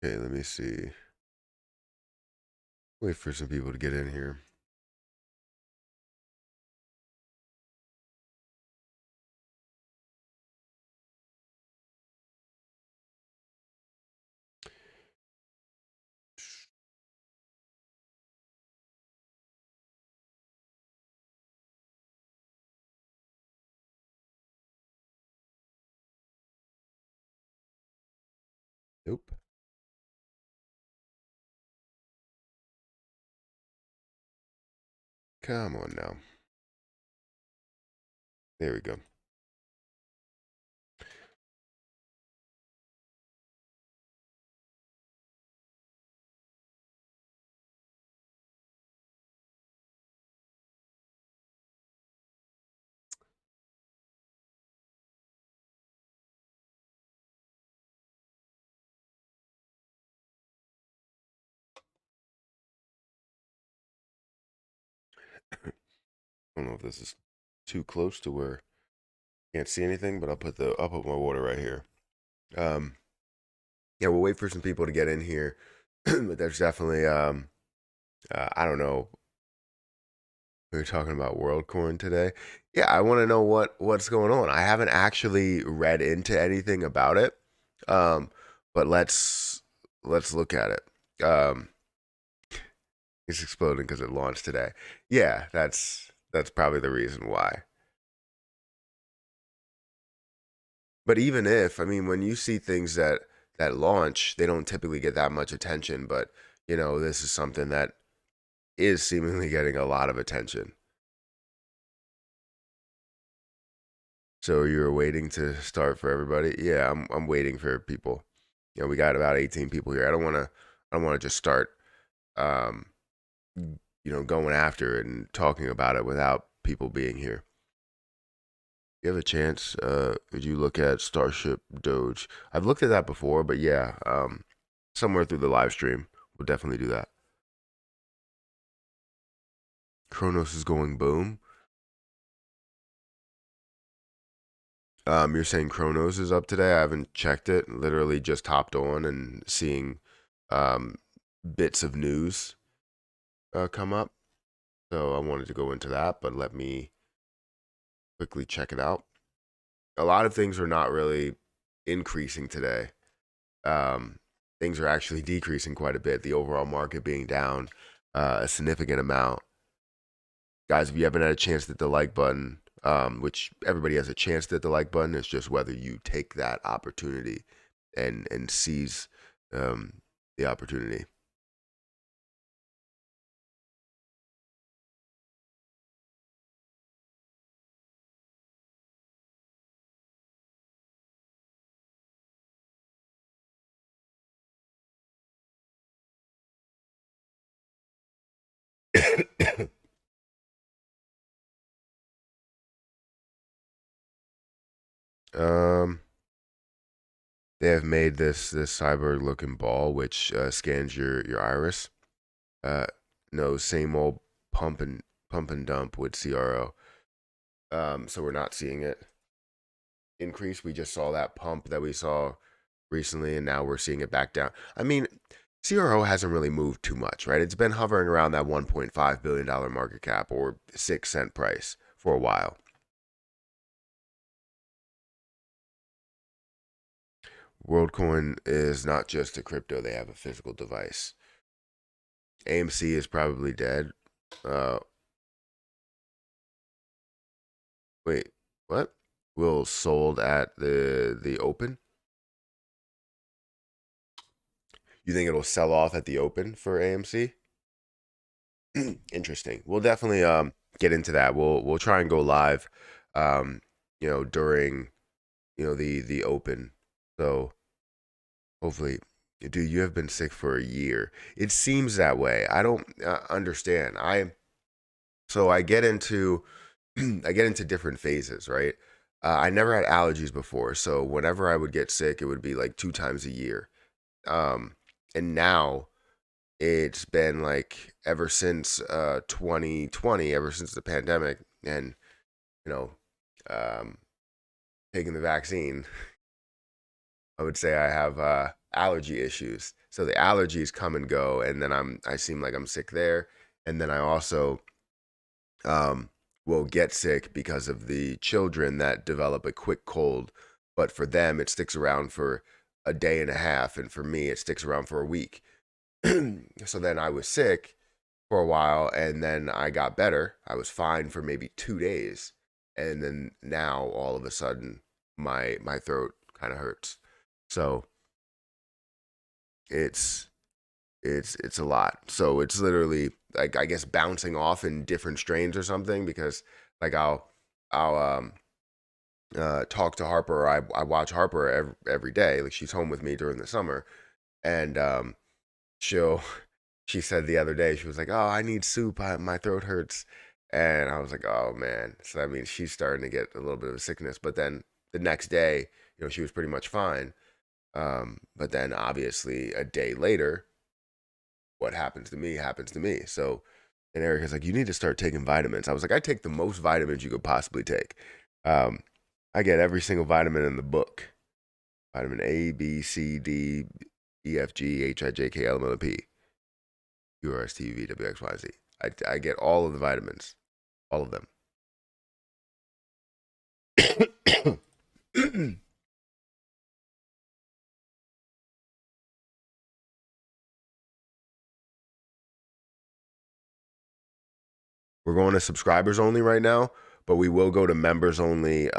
Okay, let me see. Wait for some people to get in here. Nope. Come on now. There we go. I don't know if this is too close to where I can't see anything, but I'll put my water right here. Um, yeah, we'll wait for some people to get in here, but there's definitely I don't know. We were talking about WorldCoin today. Yeah, I want to know what's going on. I haven't actually read into anything about it, um, but let's look at it. It's exploding because it launched today. Yeah, that's probably the reason why. But even if, I mean, when you see things that launch, they don't typically get that much attention, but this is something that is seemingly getting a lot of attention. So you're waiting to start for everybody? Yeah, I'm waiting for people. We got about 18 people here. I don't want to just start um going after it and talking about it without people being here. You have a chance, would you look at Starship Doge? I've looked at that before, but yeah, somewhere through the live stream, we'll definitely do that. Kronos is going boom. You're saying Kronos is up today? I haven't checked it. Literally just hopped on and seeing um, bits of news come up. So I wanted to go into that, but let me quickly check it out. A lot of things are not really increasing today. Um, Things are actually decreasing quite a bit. The overall market being down a significant amount. Guys, if you haven't had a chance to hit the like button, which everybody has a chance to hit the like button, it's just whether you take that opportunity and seize the opportunity. um, they have made this cyber looking ball which scans your iris. Uh, no, same old pump and dump with CRO. So we're not seeing it increase. We just saw that pump that we saw recently, and now we're seeing it back down. I mean, CRO hasn't really moved too much, right? It's been hovering around that $1.5 billion market cap or 6 cent price for a while. WorldCoin is not just a crypto; they have a physical device. AMC is probably dead. Uh, Wait, what? Will sold at the open? You think it'll sell off at the open for AMC? Interesting. We'll definitely get into that. We'll try and go live during the open. So hopefully, dude, you have been sick for a year. It seems that way. I don't understand. I get into I get into different phases, right? I never had allergies before, so whenever I would get sick, it would be like 2 times a year. Um, and now it's been like ever since 2020, ever since the pandemic, and you know, um, taking the vaccine, I would say I have allergy issues. So the allergies come and go, and then I seem like I'm sick there, and then I also um, will get sick because of the children that develop a quick cold, but for them it sticks around for a day and a half, and for me it sticks around for a week. So then I was sick for a while, and then I got better. I was fine for maybe 2 days, and then now all of a sudden my throat kind of hurts. So it's it's a lot. So it's literally like, I guess, bouncing off in different strains or something, because like I'll talk to Harper. I watch Harper every day. Like, she's home with me during the summer, and she'll she said the other day, she was like, "Oh, I need soup. My throat hurts." And I was like, "Oh man." So I mean, she's starting to get a little bit of a sickness. But then the next day, she was pretty much fine. But then obviously a day later, what happens to me happens to me. So, and Erica's like, "You need to start taking vitamins." I was like, "I take the most vitamins you could possibly take. Um, I get every single vitamin in the book. Vitamin A, B, C, D, E, F, G, H, I, J, K, L, M, N, O, P, Q, R, S, T, U, V, W, X, Y, Z. I get all of the vitamins, all of them." We're going to subscribers only right now, but we will go to members only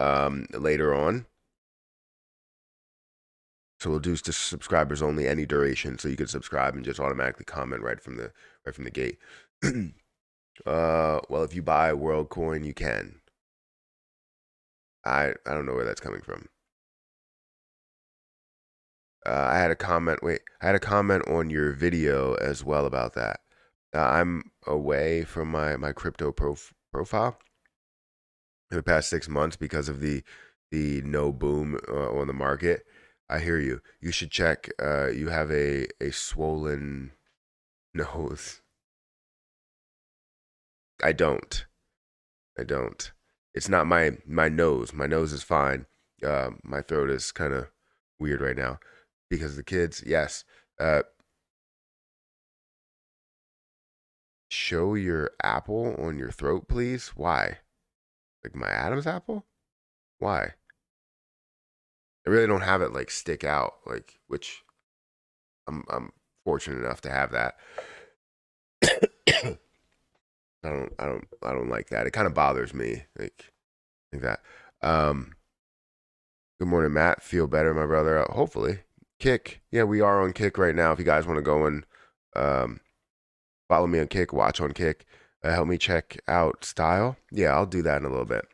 later on. So we'll do just subscribers only, any duration, so you can subscribe and just automatically comment right from the gate. Well, if you buy WorldCoin, you can. I don't know where that's coming from. I had a comment. Wait, I had a comment on your video as well about that. I'm away from my crypto profile in the past 6 months because of the no boom on the market. I hear you. You should check. You have a swollen nose. I don't. I don't. It's not my nose. My nose is fine. My throat is kind of weird right now because of the kids. Yes. Show your apple on your throat, please. Why? Like my Adam's apple? Why? I really don't have it like stick out, like, which I'm fortunate enough to have that. I don't like that. It kind of bothers me, like that. Um, Good morning, Matt. Feel better, my brother. Hopefully, Kick. Yeah, we are on Kick right now. If you guys want to go and um, follow me on Kick, watch on Kick, help me check out Style. Yeah, I'll do that in a little bit.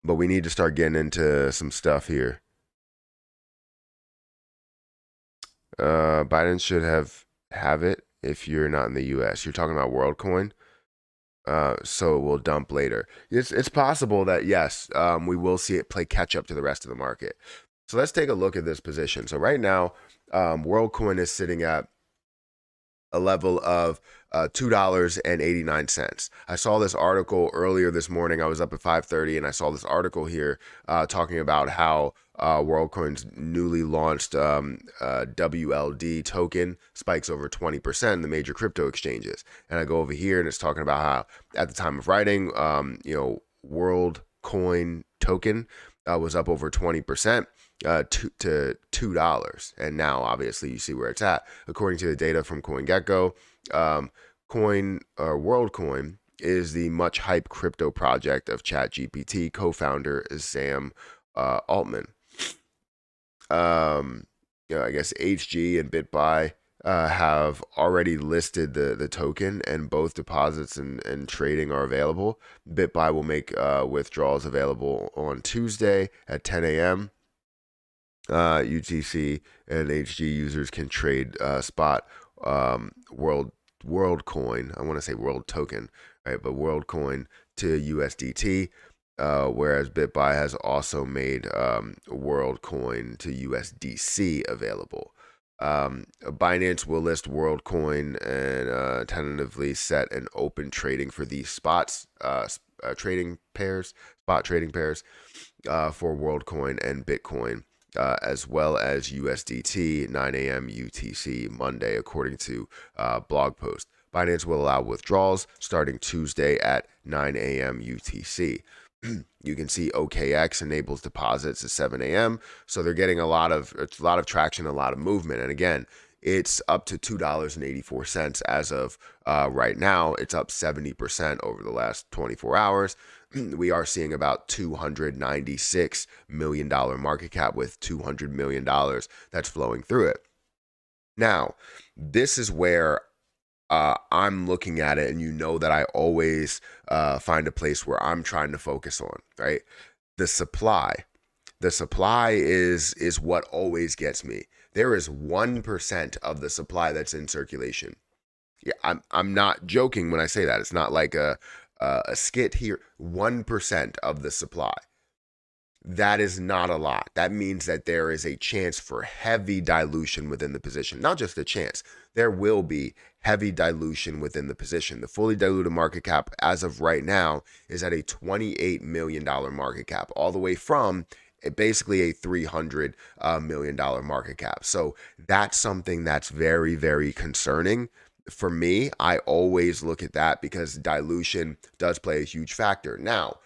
But we need to start getting into some stuff here. Biden should have it if you're not in the U.S. You're talking about WorldCoin. So we'll dump later. It's possible that, yes, we will see it play catch up to the rest of the market. So let's take a look at this position. So right now, WorldCoin is sitting at a level of $2.89. I saw this article earlier this morning. I was up at 5:30, and I saw this article here talking about how WorldCoin's newly launched WLD token spikes over 20% in the major crypto exchanges. And I go over here, and it's talking about how at the time of writing, WorldCoin token was up over 20%. To $2, and now obviously you see where it's at. According to the data from CoinGecko, WorldCoin is the much hyped crypto project of ChatGPT co-founder is Sam Altman. I guess HG and BitBuy have already listed the token, and both deposits and trading are available. BitBuy will make withdrawals available on Tuesday at 10 a.m. UTC and HG users can trade spot WorldCoin. I want to say World Token, right? But WorldCoin to USDT. Whereas BitBuy has also made WorldCoin to USDC available. Binance will list WorldCoin and tentatively set an open trading for these trading pairs, spot trading pairs for WorldCoin and Bitcoin, as well as USDT 9 a.m. UTC Monday, according to blog post. Binance will allow withdrawals starting Tuesday at 9 a.m. UTC. You can see OKX enables deposits at 7 a.m. So they're getting a lot of traction, a lot of movement. And again, it's up to $2.84 as of right now. It's up 70% over the last 24 hours. We are seeing about $296 million market cap with $200 million that's flowing through it. Now, this is where I'm looking at it, and you know that I always find a place where I'm trying to focus on, right? The supply. The supply is what always gets me. There is 1% of the supply that's in circulation. Yeah, I'm not joking when I say that. It's not like a skit here. 1% of the supply. That is not a lot. That means that there is a chance for heavy dilution within the position. Not just a chance. There will be heavy dilution within the position. The fully diluted market cap as of right now is at a $28 million market cap, all the way from basically a $300 million market cap. So that's something that's very, very concerning. For me, I always look at that because dilution does play a huge factor. Now,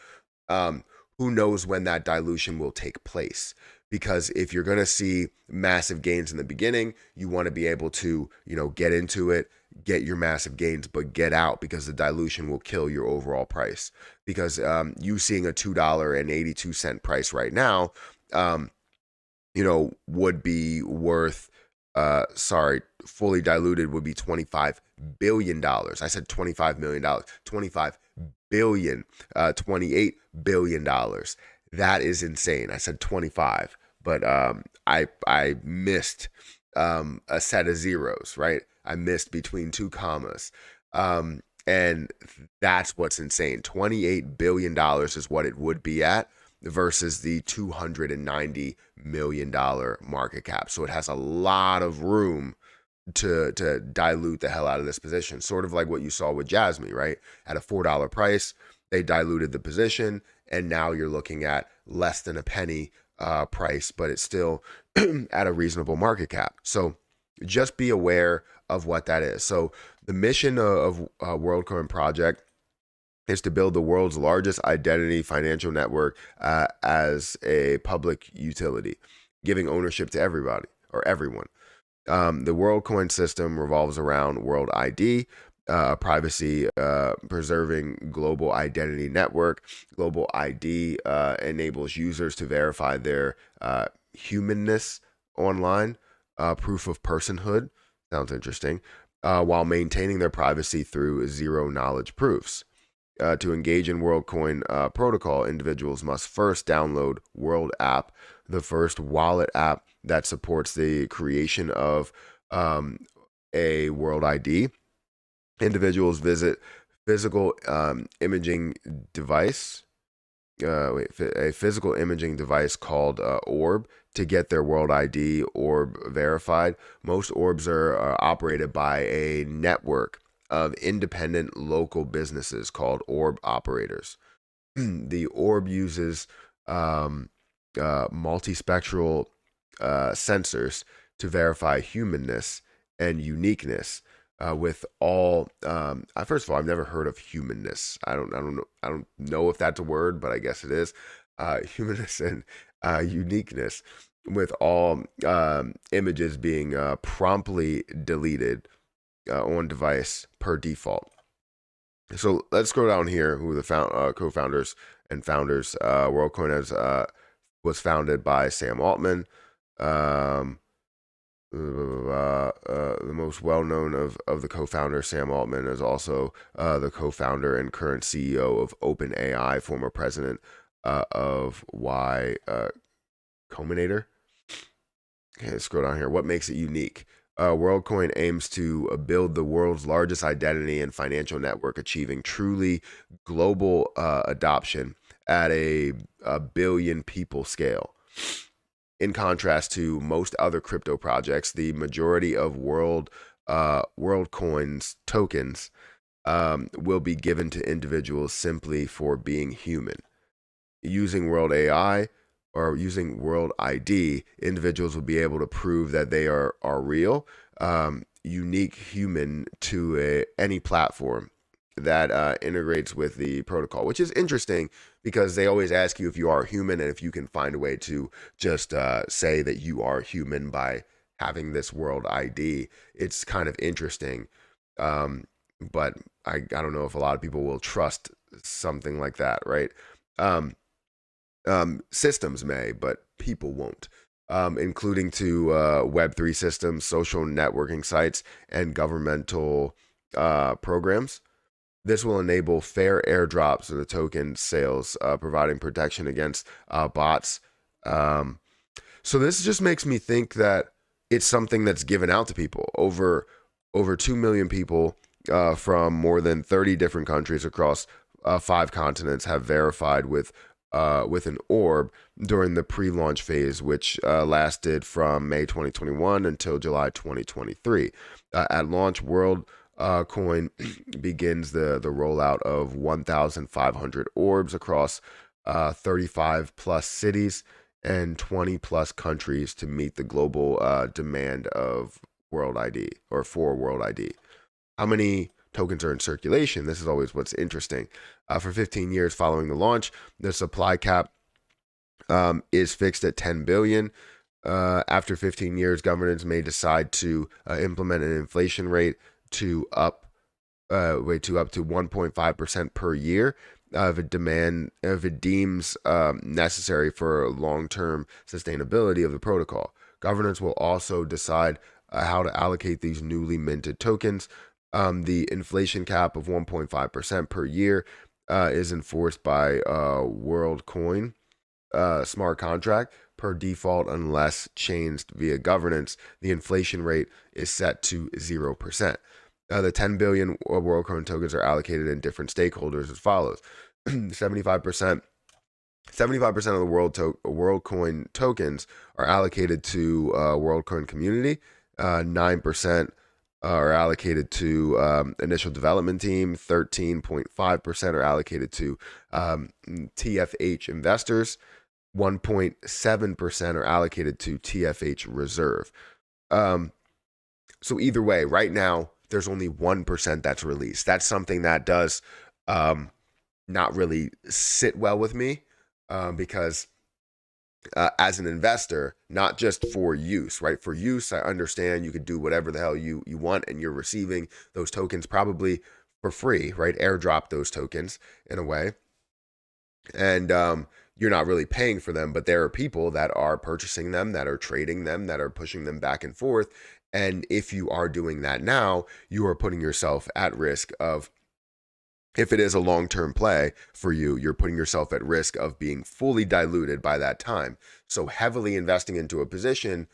who knows when that dilution will take place? Because if you're going to see massive gains in the beginning, you want to be able to, get into it, get your massive gains, but get out, because the dilution will kill your overall price. Because you seeing a $2.82 price right now, would be worth, fully diluted would be $25 billion. I said $25 million, $25 billion, $28 billion. That is insane. I said 25, but I missed a set of zeros, right? I missed between two commas. And that's what's insane. $28 billion is what it would be at versus the $290 million market cap. So it has a lot of room to dilute the hell out of this position. Sort of like what you saw with Jasmine, right? At a $4 price, they diluted the position, and now you're looking at less than a penny price, but it's still at a reasonable market cap. So just be aware of what that is. So the mission of WorldCoin project is to build the world's largest identity financial network as a public utility, giving ownership to everybody or everyone. The WorldCoin system revolves around World ID, privacy preserving global identity network. Global ID enables users to verify their humanness online, proof of personhood. Sounds interesting. While maintaining their privacy through zero knowledge proofs. To engage in WorldCoin protocol, individuals must first download World app, the first wallet app that supports the creation of a World ID. Individuals visit physical imaging device, a physical imaging device called Orb to get their World ID Orb verified. Most Orbs are operated by a network of independent local businesses called Orb operators. The Orb uses multispectral sensors to verify humanness and uniqueness. With all, first of all, I've never heard of humanness. I don't know if that's a word, but I guess it is. Humanness and uniqueness, with all images being promptly deleted on device per default. So let's scroll down here. Who the co-founders and founders? WorldCoin was founded by Sam Altman. The most well-known of the co-founders, Sam Altman, is also the co-founder and current CEO of OpenAI, former president of Y Combinator. Okay, let's scroll down here. What makes it unique? WorldCoin aims to build the world's largest identity and financial network, achieving truly global adoption at a billion people scale. In contrast to most other crypto projects, the majority of WorldCoin's tokens will be given to individuals simply for being human. Using World AI or using World ID, individuals will be able to prove that they are real, unique human to any platform that integrates with the protocol, which is interesting because they always ask you if you are human and if you can find a way to just say that you are human by having this World ID. It's kind of interesting, but I don't know if a lot of people will trust something like that, right? Um, Systems may, but people won't, including to Web3 systems, social networking sites, and governmental programs. This will enable fair airdrops of the token sales, providing protection against bots. So this just makes me think that it's something that's given out to people. Over 2 million people from more than 30 different countries across 5 continents have verified with an orb during the pre-launch phase, which lasted from May 2021 until July 2023. At launch, WorldCoin begins the rollout of 1,500 orbs across 35 plus cities and 20 plus countries to meet the global demand of World ID or for World ID. How many tokens are in circulation? This is always what's interesting. For 15 years following the launch, the supply cap is fixed at 10 billion. After 15 years, governments may decide to implement an inflation rate to up to 1.5% per year if it deems necessary for long-term sustainability of the protocol. Governments will also decide how to allocate these newly minted tokens. The inflation cap of 1.5% per year is enforced by WorldCoin smart contract per default unless changed via governance. The inflation rate is set to 0%. The 10 billion WorldCoin tokens are allocated in different stakeholders as follows. 75% of the WorldCoin tokens are allocated to WorldCoin community. 9% are allocated to initial development team. 13.5% are allocated to TFH investors. 1.7% are allocated to TFH reserve. So either way, right now, there's only 1% that's released. That's something that does not really sit well with me because as an investor, not just for use, right? For use, I understand you could do whatever the hell you want and you're receiving those tokens probably for free, right? Airdrop those tokens in a way. And you're not really paying for them, but there are people that are purchasing them, that are trading them, that are pushing them back and forth. And if you are doing that now, you are putting yourself at risk of, if it is a long-term play for you, you're putting yourself at risk of being fully diluted by that time. So heavily investing into a position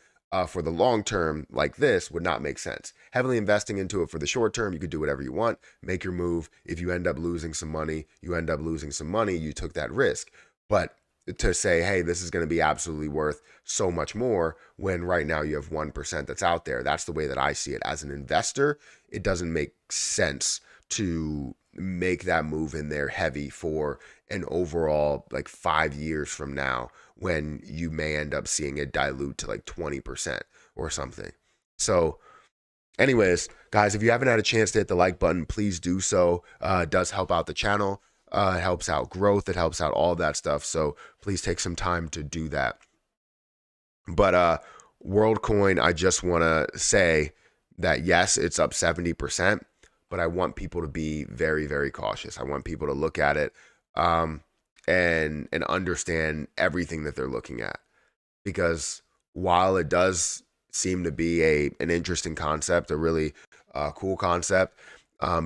for the long term like this would not make sense. Heavily investing into it for the short term, you could do whatever you want, make your move. If you end up losing some money, you end up losing some money, you took that risk. But to say, hey, this is going to be absolutely worth so much more when right now you have 1% that's out there, that's the way that I see it. As an investor, it doesn't make sense to make that move in there heavy for an overall like 5 years from now when you may end up seeing it dilute to like 20% or something. So anyways, guys, if you haven't had a chance to hit the like button, please do so. It does help out the channel. It helps out growth. It helps out all of that stuff. So please take some time to do that. But WorldCoin, I just want to say that yes, it's up 70%, but I want people to be very, very cautious. I want people to look at it and understand everything that they're looking at. Because while it does seem to be an interesting concept, a really cool concept,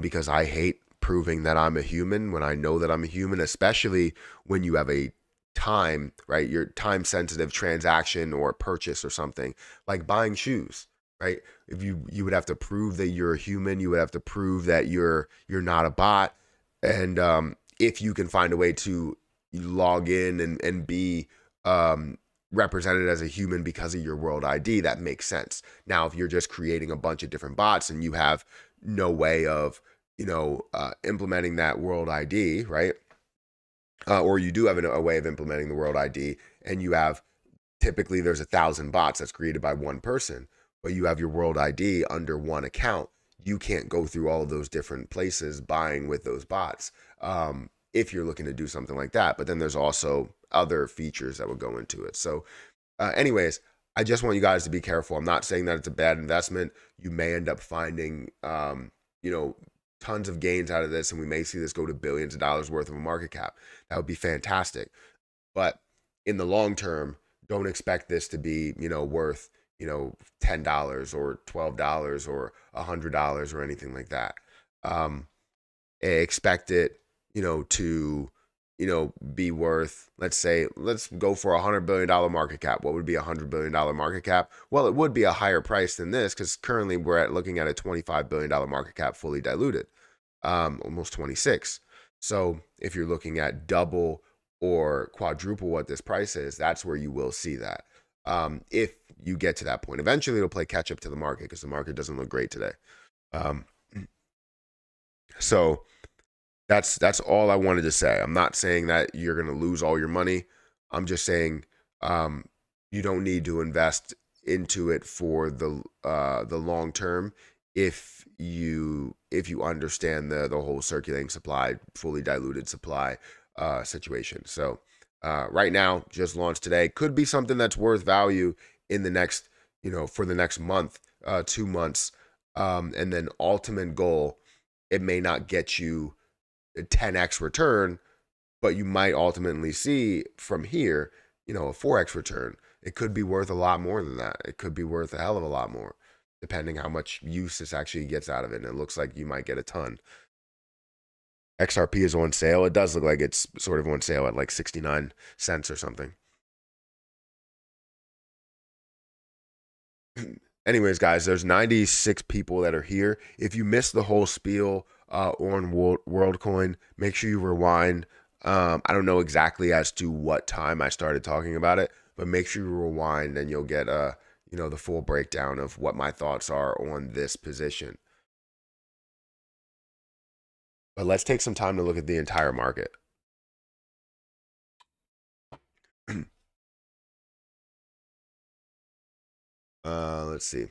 because I hate proving that I'm a human when I know that I'm a human, especially when you have a time, right? Your time sensitive transaction or purchase or something like buying shoes. right? If you would have to prove that you're a human, you would have to prove that you're not a bot, and if you can find a way to log in and be represented as a human because of your world ID, that makes sense. Now, if you're just creating a bunch of different bots and you have no way of implementing that world ID, right? Or you do have a way of implementing the world ID, and you have typically there's 1,000 bots that's created by one person, but you have your world ID under one account. You can't go through all of those different places buying with those bots if you're looking to do something like that. But then there's also other features that would go into it. So, anyways, I just want you guys to be careful. I'm not saying that it's a bad investment. You may end up finding, tons of gains out of this, and we may see this go to billions of dollars worth of a market cap. That would be fantastic. But in the long term, don't expect this to be, worth, $10 or $12 or $100 or anything like that. Expect it, to, be worth, let's go for $100 billion market cap. What would be $100 billion market cap? Well, it would be a higher price than this because currently we're looking at a $25 billion market cap fully diluted, almost 26. So if you're looking at double or quadruple what this price is, that's where you will see that. If you get to that point, eventually it'll play catch up to the market because the market doesn't look great today. So that's all I wanted to say. I'm not saying that you're going to lose all your money. I'm just saying you don't need to invest into it for the long term if you understand the whole circulating supply, fully diluted supply situation. So right now, just launched today, could be something that's worth value in the next, for the next month, 2 months, and then ultimate goal, it may not get you a 10x return, but you might ultimately see from here, a 4x return. It could be worth a lot more than that. It could be worth a hell of a lot more, depending how much use this actually gets out of it. And it looks like you might get a ton. XRP is on sale. It does look like it's sort of on sale at like 69 cents or something. Anyways, guys, there's 96 people that are here. If you missed the whole spiel on WorldCoin, make sure you rewind. I don't know exactly as to what time I started talking about it, but make sure you rewind and you'll get the full breakdown of what my thoughts are on this position. But let's take some time to look at the entire market. Let's see.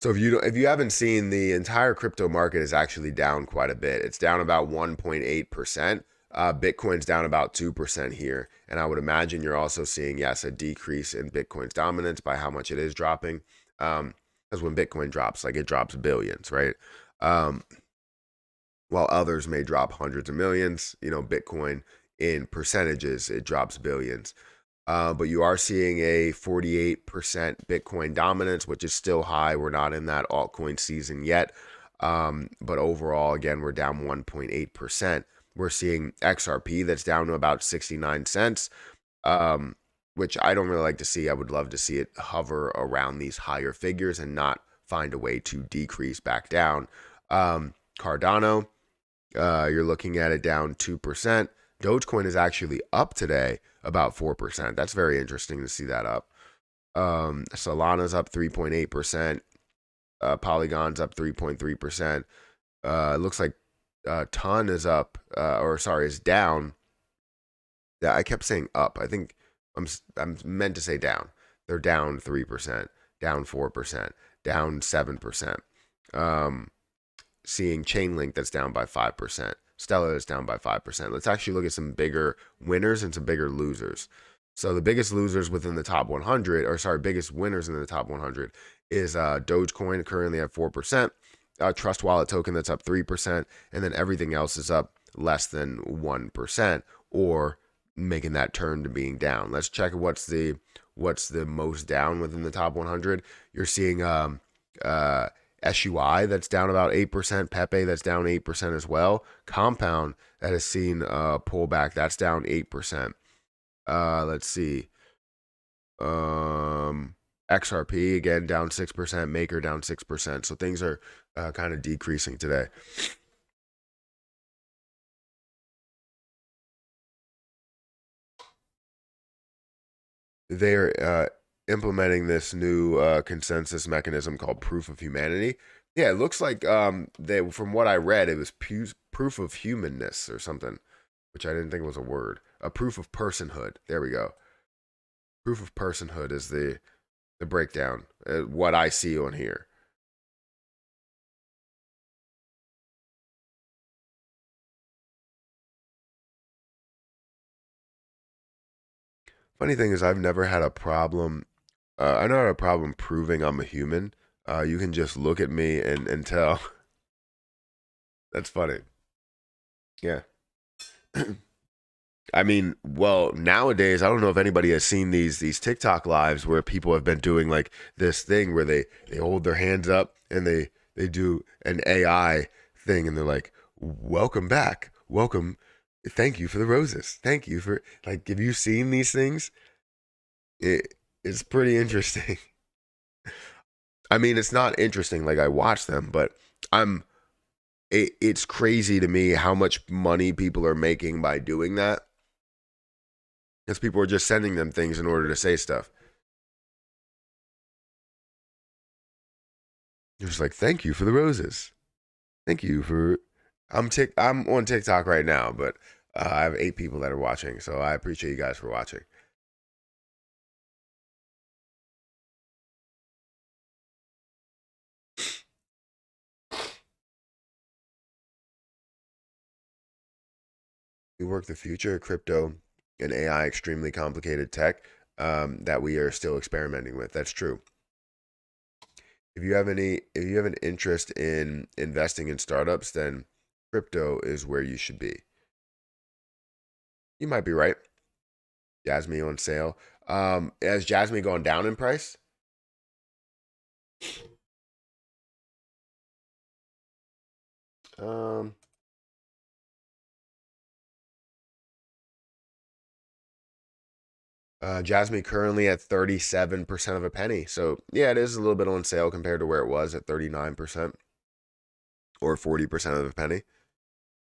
So if you haven't seen, the entire crypto market is actually down quite a bit. It's down about 1.8%. Bitcoin's down about 2% here. And I would imagine you're also seeing, yes, a decrease in Bitcoin's dominance by how much it is dropping. Because when Bitcoin drops, like it drops billions, right? While others may drop hundreds of millions, Bitcoin in percentages, it drops billions. But you are seeing a 48% Bitcoin dominance, which is still high. We're not in that altcoin season yet. But overall, again, we're down 1.8%. We're seeing XRP that's down to about 69 cents, which I don't really like to see. I would love to see it hover around these higher figures and not find a way to decrease back down. Cardano, you're looking at it down 2%. Dogecoin is actually up today about 4%. That's very interesting to see that up. Solana's up 3.8%. Polygon's up 3.3%. It looks like Ton is up, is down. Yeah, I kept saying up. I think I'm meant to say down. They're down 3%, down 4%, down 7%. Seeing Chainlink that's down by 5%. Stellar is down by 5%. Let's actually look at some bigger winners and some bigger losers. So the biggest losers within the top 100, biggest winners in the top 100 is Dogecoin, currently at 4%. Trust Wallet token that's up 3%, and then everything else is up less than 1%, or making that turn to being down. Let's check what's the most down within the top 100. You're seeing SUI that's down about 8%, Pepe that's down 8% as well. Compound that has seen a pullback, that's down 8%. Let's see. XRP again down 6%, Maker down 6%. So things are kind of decreasing today. They're implementing this new consensus mechanism called proof of humanity. Yeah, it looks like from what I read, it was proof of humanness or something, which I didn't think was a word. A proof of personhood. There we go. Proof of personhood is the breakdown. What I see on here. Funny thing is, I've never had a problem. I never had a problem proving I'm a human. You can just look at me and tell. That's funny. Yeah. I mean, well, nowadays I don't know if anybody has seen these TikTok lives where people have been doing like this thing where they hold their hands up and they do an AI thing and they're like, "Welcome back, welcome, thank you for the roses, thank you for like." Have you seen these things? It's pretty interesting. I mean, it's not interesting like I watch them, but I'm. It's crazy to me how much money people are making by doing that. Because people are just sending them things in order to say stuff. They're just like, thank you for the roses. Thank you for. I'm on TikTok right now, but I have 8 people that are watching, so I appreciate you guys for watching. We work the future, crypto and AI, extremely complicated tech that we are still experimenting with. That's true. If you have an interest in investing in startups, then crypto is where you should be. You might be right. Jasmine on sale. Has Jasmine gone down in price? Um, Jasmine currently at 37% of a penny. So yeah, it is a little bit on sale compared to where it was at 39% or 40% of a penny.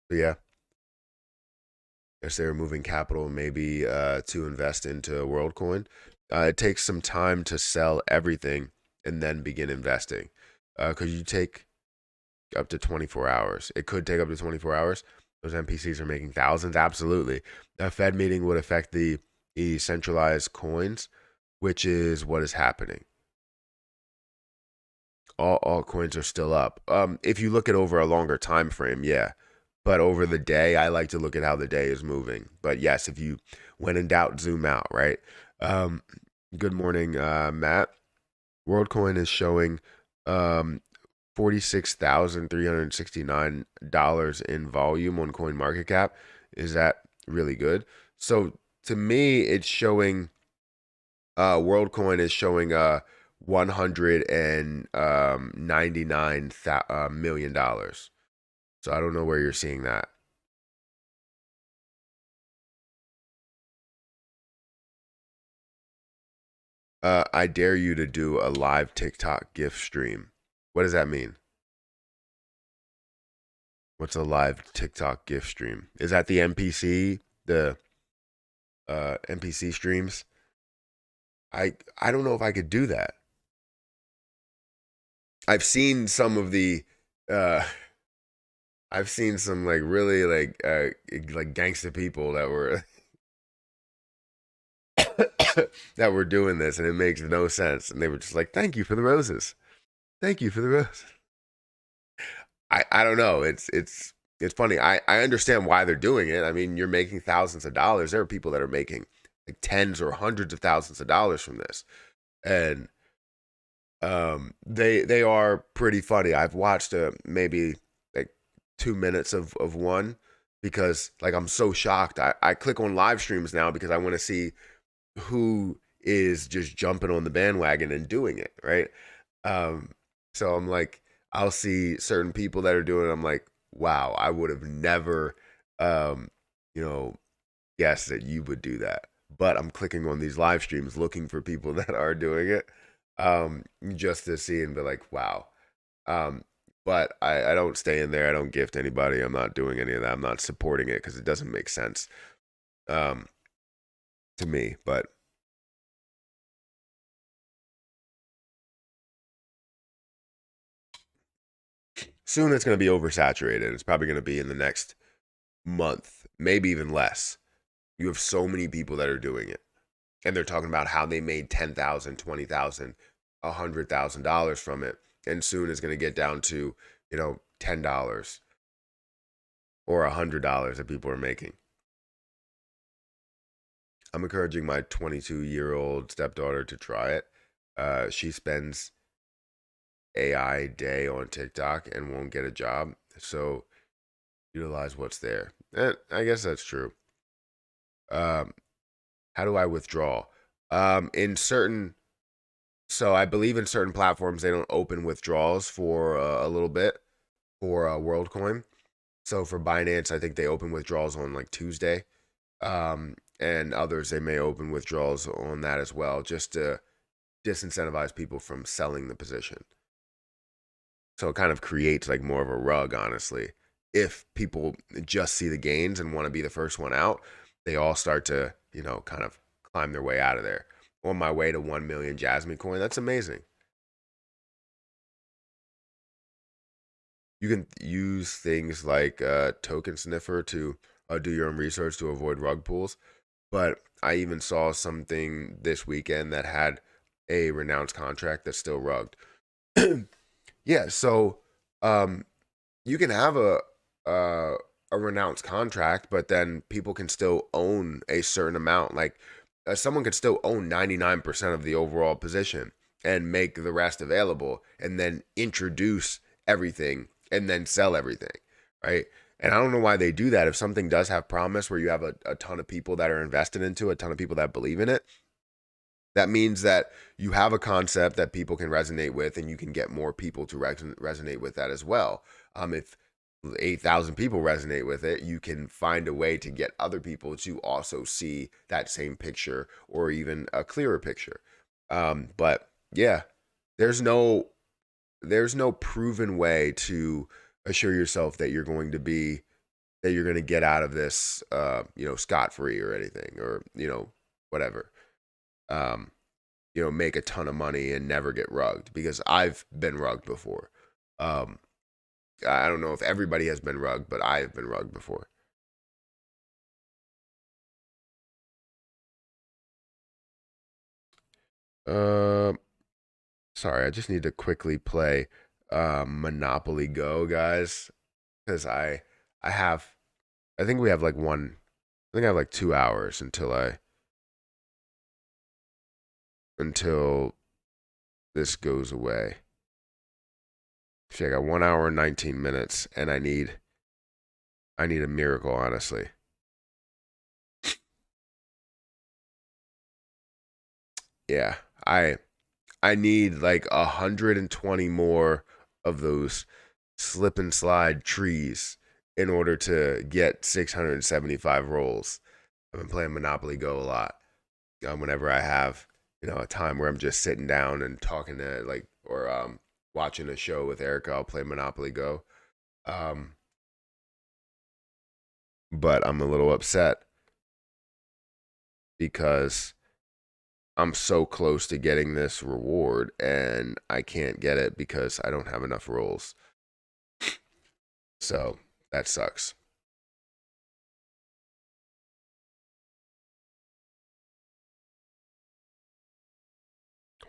But yeah, guess they were moving capital maybe to invest into WorldCoin. It takes some time to sell everything and then begin investing. Because you take up to 24 hours. It could take up to 24 hours. Those NPCs are making thousands. Absolutely. A Fed meeting would affect the centralized coins, which is what is happening. All altcoins are still up. If you look at over a longer time frame, yeah. But over the day, I like to look at how the day is moving. But yes, if you, when in doubt, zoom out, right? Um, Good morning, Matt. WorldCoin is showing $46,369 in volume on CoinMarketCap. Is that really good? So to me, it's showing WorldCoin is showing $199 million. So I don't know where you're seeing that. I dare you to do a live TikTok gift stream. What does that mean? What's a live TikTok gift stream? Is that the NPC, the NPC streams? I don't know if I could do that. I've seen some of the uh I've seen some like really like gangster people that were that were doing this and it makes no sense and they were just like thank you for the roses. Thank you for the roses. I don't know. It's funny. I understand why they're doing it. I mean, you're making thousands of dollars. There are people that are making like tens or hundreds of thousands of dollars from this. And they are pretty funny. I've watched maybe like 2 minutes of one because like I'm so shocked. I click on live streams now because I want to see who is just jumping on the bandwagon and doing it, right? Um, so I'm like, I'll see certain people that are doing it. I'm like, wow, I would have never, um, you know, guessed that you would do that. But I'm clicking on these live streams looking for people that are doing it. just to see and be like, wow. Um, but I don't stay in there. I don't gift anybody. I'm not doing any of that. I'm not supporting it because it doesn't make sense um, to me. But soon it's going to be oversaturated. It's probably going to be in the next month, maybe even less. You have so many people that are doing it, and they're talking about how they made 10,000, 20,000, $100,000 from it, and soon it's going to get down to $10 or $100 that people are making. I'm encouraging my 22-year-old stepdaughter to try it. She spends AI day on TikTok and won't get a job, so utilize what's there. And I guess that's true. Um, how do I withdraw? In certain, so I believe in certain platforms they don't open withdrawals for a little bit for WorldCoin. So for Binance, I think they open withdrawals on like Tuesday, and others they may open withdrawals on that as well, just to disincentivize people from selling the position. So it kind of creates like more of a rug, honestly. If people just see the gains and want to be the first one out, they all start to, kind of climb their way out of there. On my way to 1 million Jasmine coin, that's amazing. You can use things like Token Sniffer to do your own research to avoid rug pulls. But I even saw something this weekend that had a renounced contract that's still rugged. Yeah, so um, you can have a a renounced contract, but then people can still own a certain amount. Like someone could still own 99% of the overall position and make the rest available, and then introduce everything and then sell everything, right? And I don't know why they do that. If something does have promise, where you have a ton of people that are invested into it, a ton of people that believe in it, that means that you have a concept that people can resonate with, and you can get more people to resonate with that as well. If 8,000 people resonate with it, you can find a way to get other people to also see that same picture or even a clearer picture. But yeah, there's no there's no proven way to assure yourself that you're going to get out of this, scot free or anything, or whatever. Um, make a ton of money and never get rugged, because I've been rugged before. Um, I don't know if everybody has been rugged, but I've been rugged before. Um, Sorry, I just need to quickly play Monopoly Go, guys, because I have I think we have like I think I have like 2 hours until this goes away. See, I got 1 hour and 19 minutes, and I need a miracle, honestly. Yeah, I need like 120 more of those slip and slide trees in order to get 675 rolls. I've been playing Monopoly Go a lot. Whenever I have, a time where I'm just sitting down and talking to or watching a show with Erica, I'll play Monopoly Go. Um, but I'm a little upset because I'm so close to getting this reward and I can't get it because I don't have enough rolls. So that sucks.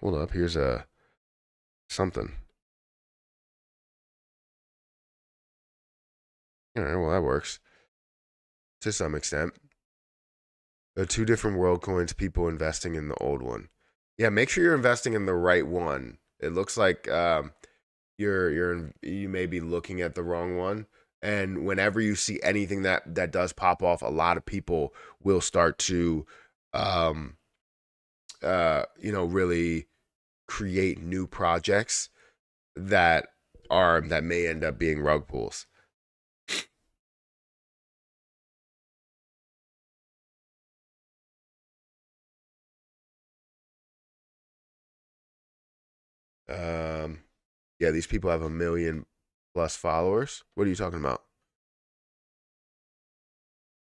Hold up, here's a something. All right, well that works to some extent. There are two different world coins. People investing in the old one. Yeah, make sure you're investing in the right one. It looks like you may be looking at the wrong one. And whenever you see anything that does pop off, a lot of people will start to, um, really create new projects that that may end up being rug pulls. Yeah, these people have 1 million plus followers. What are you talking about?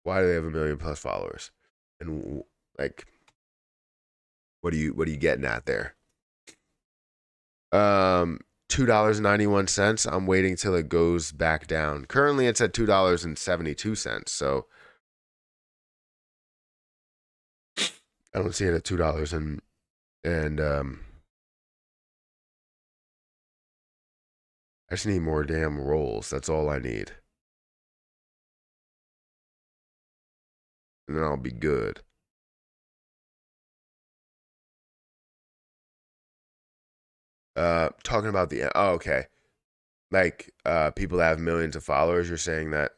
Why do they have 1 million plus followers? And like, what are you getting at there? Um, $2.91. I'm waiting till it goes back down. Currently, it's at $2.72. So I don't see it at $2 and I just need more damn rolls. That's all I need, and then I'll be good. Talking about the okay, like people that have millions of followers. You're saying that?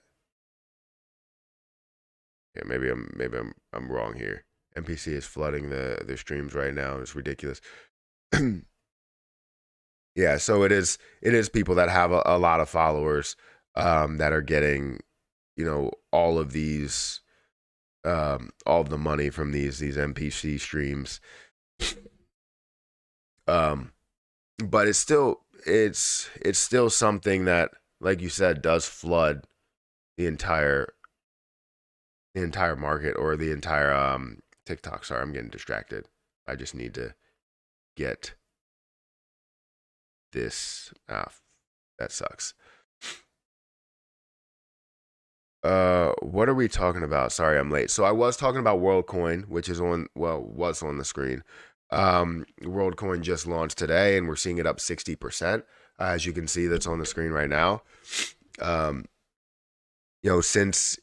Yeah, maybe I'm wrong here. NPC is flooding their streams right now. It's ridiculous. Yeah, so it is people that have a lot of followers that are getting, all of these all of the money from these NPC streams. Um but it's still something that, like you said, does flood the entire market, or the entire TikTok. Sorry, I'm getting distracted. I just need to get this. That sucks. What are we talking about? Sorry, I'm late. So I was talking about WorldCoin, which is was on the screen. WorldCoin just launched today, and we're seeing it up 60%. As you can see, that's on the screen right now. Um, since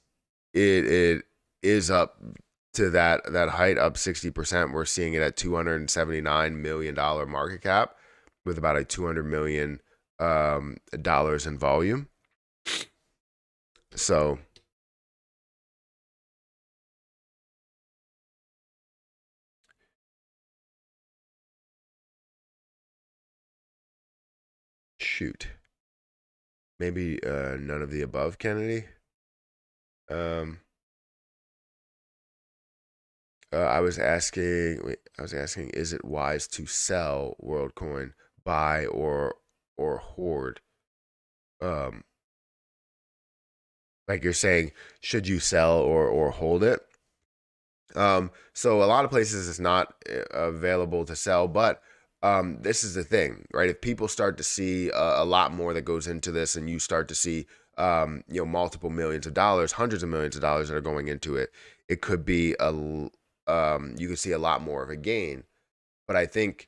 it is up to that height, up 60%, we're seeing it at $279 million market cap, with about a $200 million dollars in volume. So shoot, maybe none of the above, Kennedy. Um, I was asking, is it wise to sell WorldCoin, buy or hoard? Um, like you're saying, should you sell or hold it? So a lot of places it's not available to sell, but this is the thing, right? If people start to see a lot more that goes into this, and you start to see, multiple millions of dollars, hundreds of millions of dollars that are going into it, it could be you could see a lot more of a gain. But I think,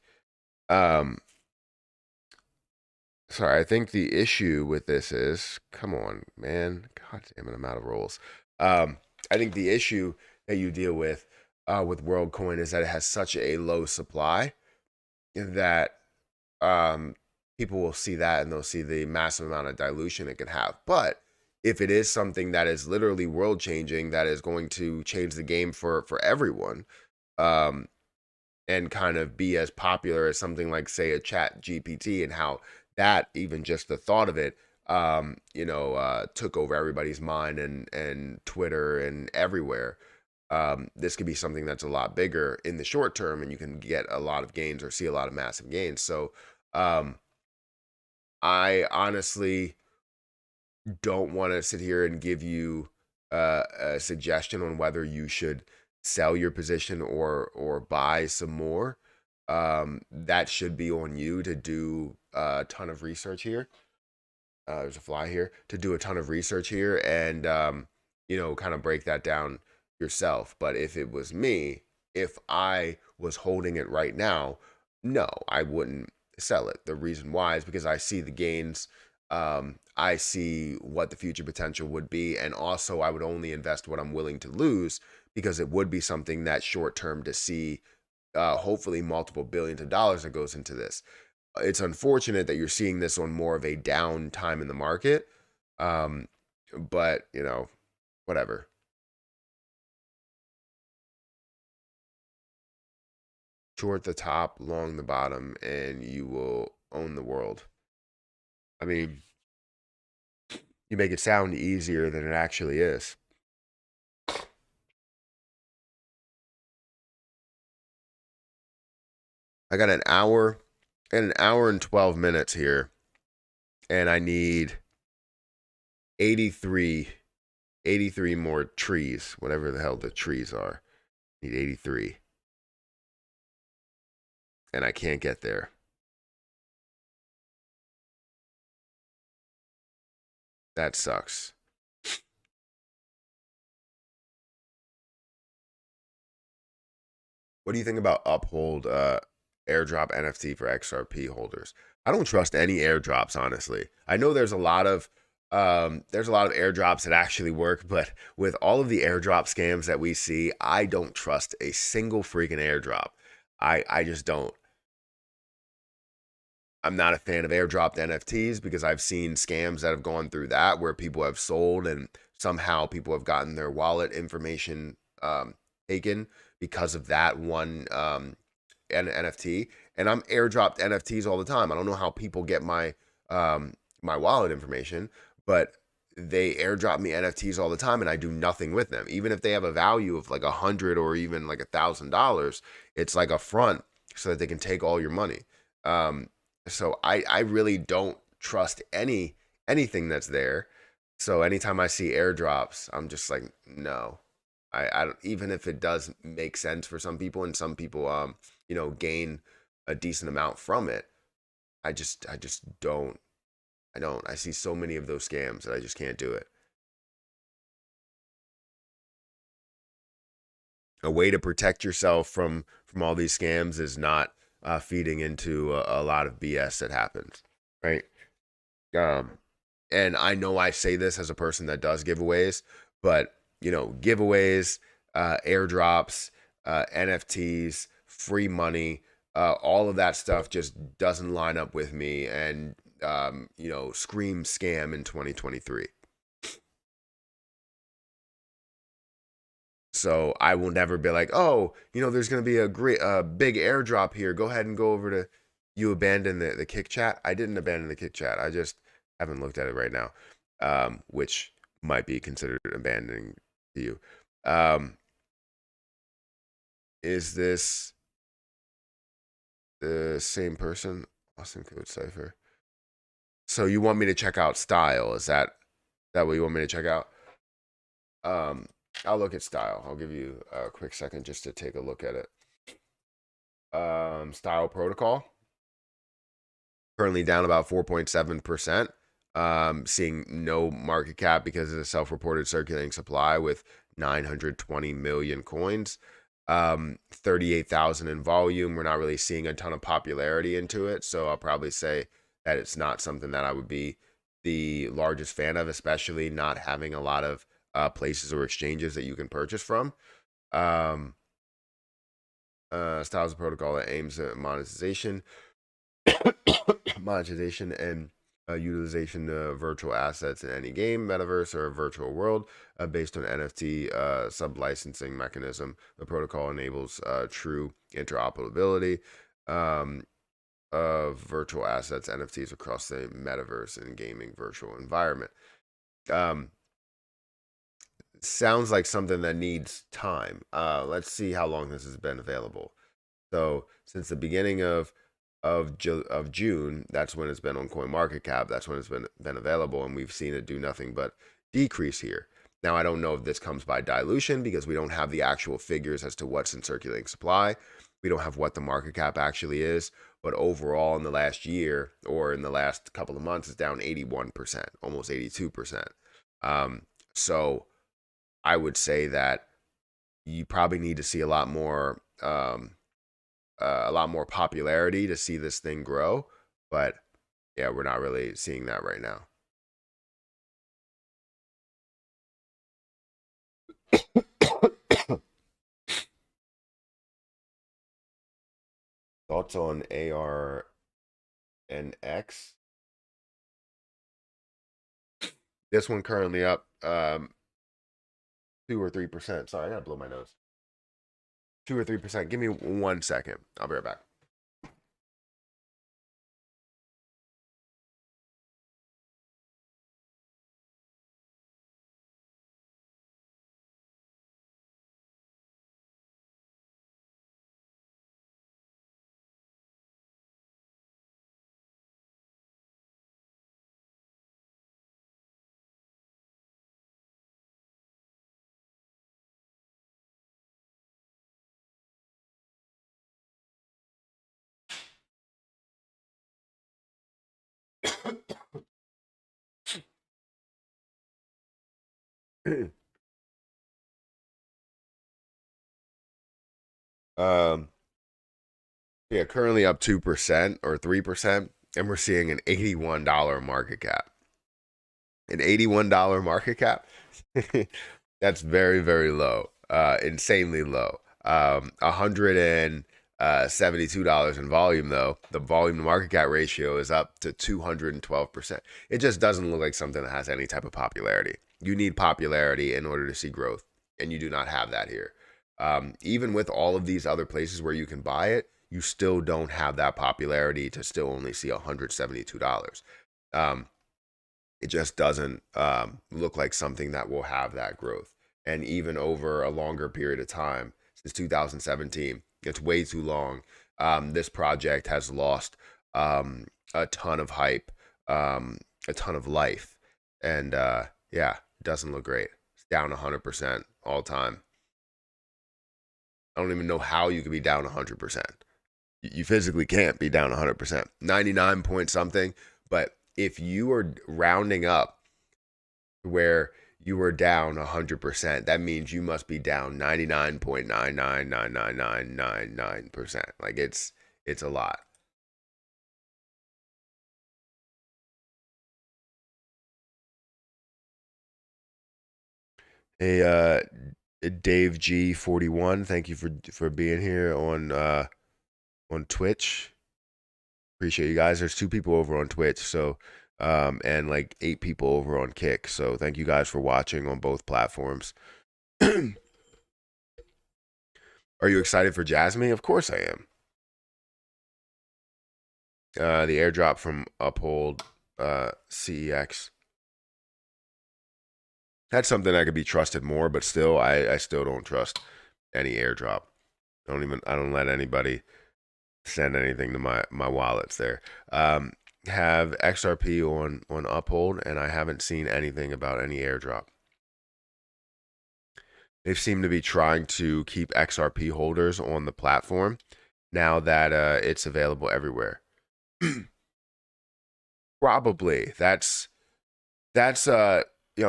um, sorry, I think the issue with this is, come on, man, God damn it, I'm out of rolls. I think the issue that you deal with WorldCoin is that it has such a low supply that um, people will see that, and they'll see the massive amount of dilution it can have. But if it is something that is literally world changing, that is going to change the game for everyone, um, and kind of be as popular as something like, say, a Chat GPT, and how that, even just the thought of it, took over everybody's mind, and Twitter and everywhere. This could be something that's a lot bigger in the short term, and you can get a lot of gains or see a lot of massive gains. So um, I honestly don't want to sit here and give you a suggestion on whether you should sell your position or buy some more. That should be on you to do a ton of research here. There's a fly here, to do a ton of research here, and kind of break that down yourself. But if it was me, if I was holding it right now, no, I wouldn't sell it. The reason why is because I see the gains. I see what the future potential would be, and also I would only invest what I'm willing to lose, because it would be something that short term to see, hopefully multiple billions of dollars that goes into this. It's unfortunate that you're seeing this on more of a down time in the market. Um, but whatever. Short the top, long the bottom, and you will own the world. I mean, you make it sound easier than it actually is. I got an hour in an hour and 12 minutes here, and I need 83, 83 more trees, whatever the hell the trees are. I need 83, and I can't get there. That sucks. What do you think about Uphold airdrop NFT for XRP holders? I don't trust any airdrops, honestly. I know there's a lot of airdrops that actually work, but with all of the airdrop scams that we see, I don't trust a single freaking airdrop. I just don't. I'm not a fan of airdropped NFTs because I've seen scams that have gone through that where people have sold and somehow people have gotten their wallet information taken because of that one NFT. And I'm airdropped NFTs all the time. I don't know how people get my wallet information, but they airdrop me NFTs all the time, and I do nothing with them. Even if they have a value of like $100 or even like $1,000, it's like a front so that they can take all your money. Um, so I really don't trust anything that's there. So anytime I see airdrops, I'm just like, no. I don't, even if it does make sense for some people and some people gain a decent amount from it, I just don't. I don't. I see so many of those scams that I just can't do it. A way to protect yourself from all these scams is not feeding into a lot of BS that happens, right? Um, and I know I say this as a person that does giveaways, but giveaways, airdrops, NFTs, free money, all of that stuff just doesn't line up with me, and scream scam in 2023. So I will never be like, oh, there's gonna be a big airdrop here. Go ahead and go over to. You abandon the kick chat. I didn't abandon the kick chat. I just haven't looked at it right now, which might be considered abandoning to you. Um, is this the same person? Austin Code Cipher. So you want me to check out Style? Is that what you want me to check out? Um, I'll look at Style. I'll give you a quick second just to take a look at it. Style Protocol currently down about 4.7%. Seeing no market cap because of the self-reported circulating supply with 920 million coins. 38,000 in volume. We're not really seeing a ton of popularity into it, so I'll probably say that it's not something that I would be the largest fan of, especially not having a lot of places or exchanges that you can purchase from. Um, Styles of protocol that aims at monetization, monetization and utilization of virtual assets in any game, metaverse, or virtual world based on NFT sub-licensing mechanism. The protocol enables true interoperability of virtual assets, NFTs across the metaverse and gaming virtual environment. Um, Sounds like something that needs time. Let's see how long this has been available. So since the beginning of June, that's when it's been on CoinMarketCap. That's when it's been available, and we've seen it do nothing but decrease here. Now I don't know if this comes by dilution because we don't have the actual figures as to what's in circulating supply. We don't have what the market cap actually is, but overall in the last year or in the last couple of months, it's down 81%, almost 82%. So I would say that you probably need to see a lot more popularity to see this thing grow. But yeah, we're not really seeing that right now. Thoughts on AR and X? This one currently up 2 or 3%. Sorry, I gotta blow my nose. 2 or 3%. Give me 1 second. I'll be right back. um, yeah, currently up 2% or 3%, and we're seeing an $81 market cap. An $81 market cap? That's very, very low. Insanely low. $172 in volume, though. The volume to market cap ratio is up to 212%. It just doesn't look like something that has any type of popularity. You need popularity in order to see growth, and you do not have that here. Even with all of these other places where you can buy it, you still don't have that popularity to still only see $172. It just doesn't look like something that will have that growth. And even over a longer period of time, since 2017, it's way too long. This project has lost a ton of hype, a ton of life. And yeah, it doesn't look great. It's down 100% all time. I don't even know how you could be down 100%. You physically can't be down 100%. 99 point something. But if you are rounding up where you were down 100%, that means you must be down 99.9999999%. Like it's a lot. Hey, Dave G41, thank you for being here on Twitch. Appreciate you guys. There's 2 people over on Twitch, so and like 8 people over on Kick. So thank you guys for watching on both platforms. Are you excited for Jasmine? Of course I am. The airdrop from Uphold CEX. That's something that could be trusted more, but still, I still don't trust any airdrop. I don't let anybody send anything to my wallets there. Have XRP on Uphold, and I haven't seen anything about any airdrop. They seem to be trying to keep XRP holders on the platform now that it's available everywhere. Probably that's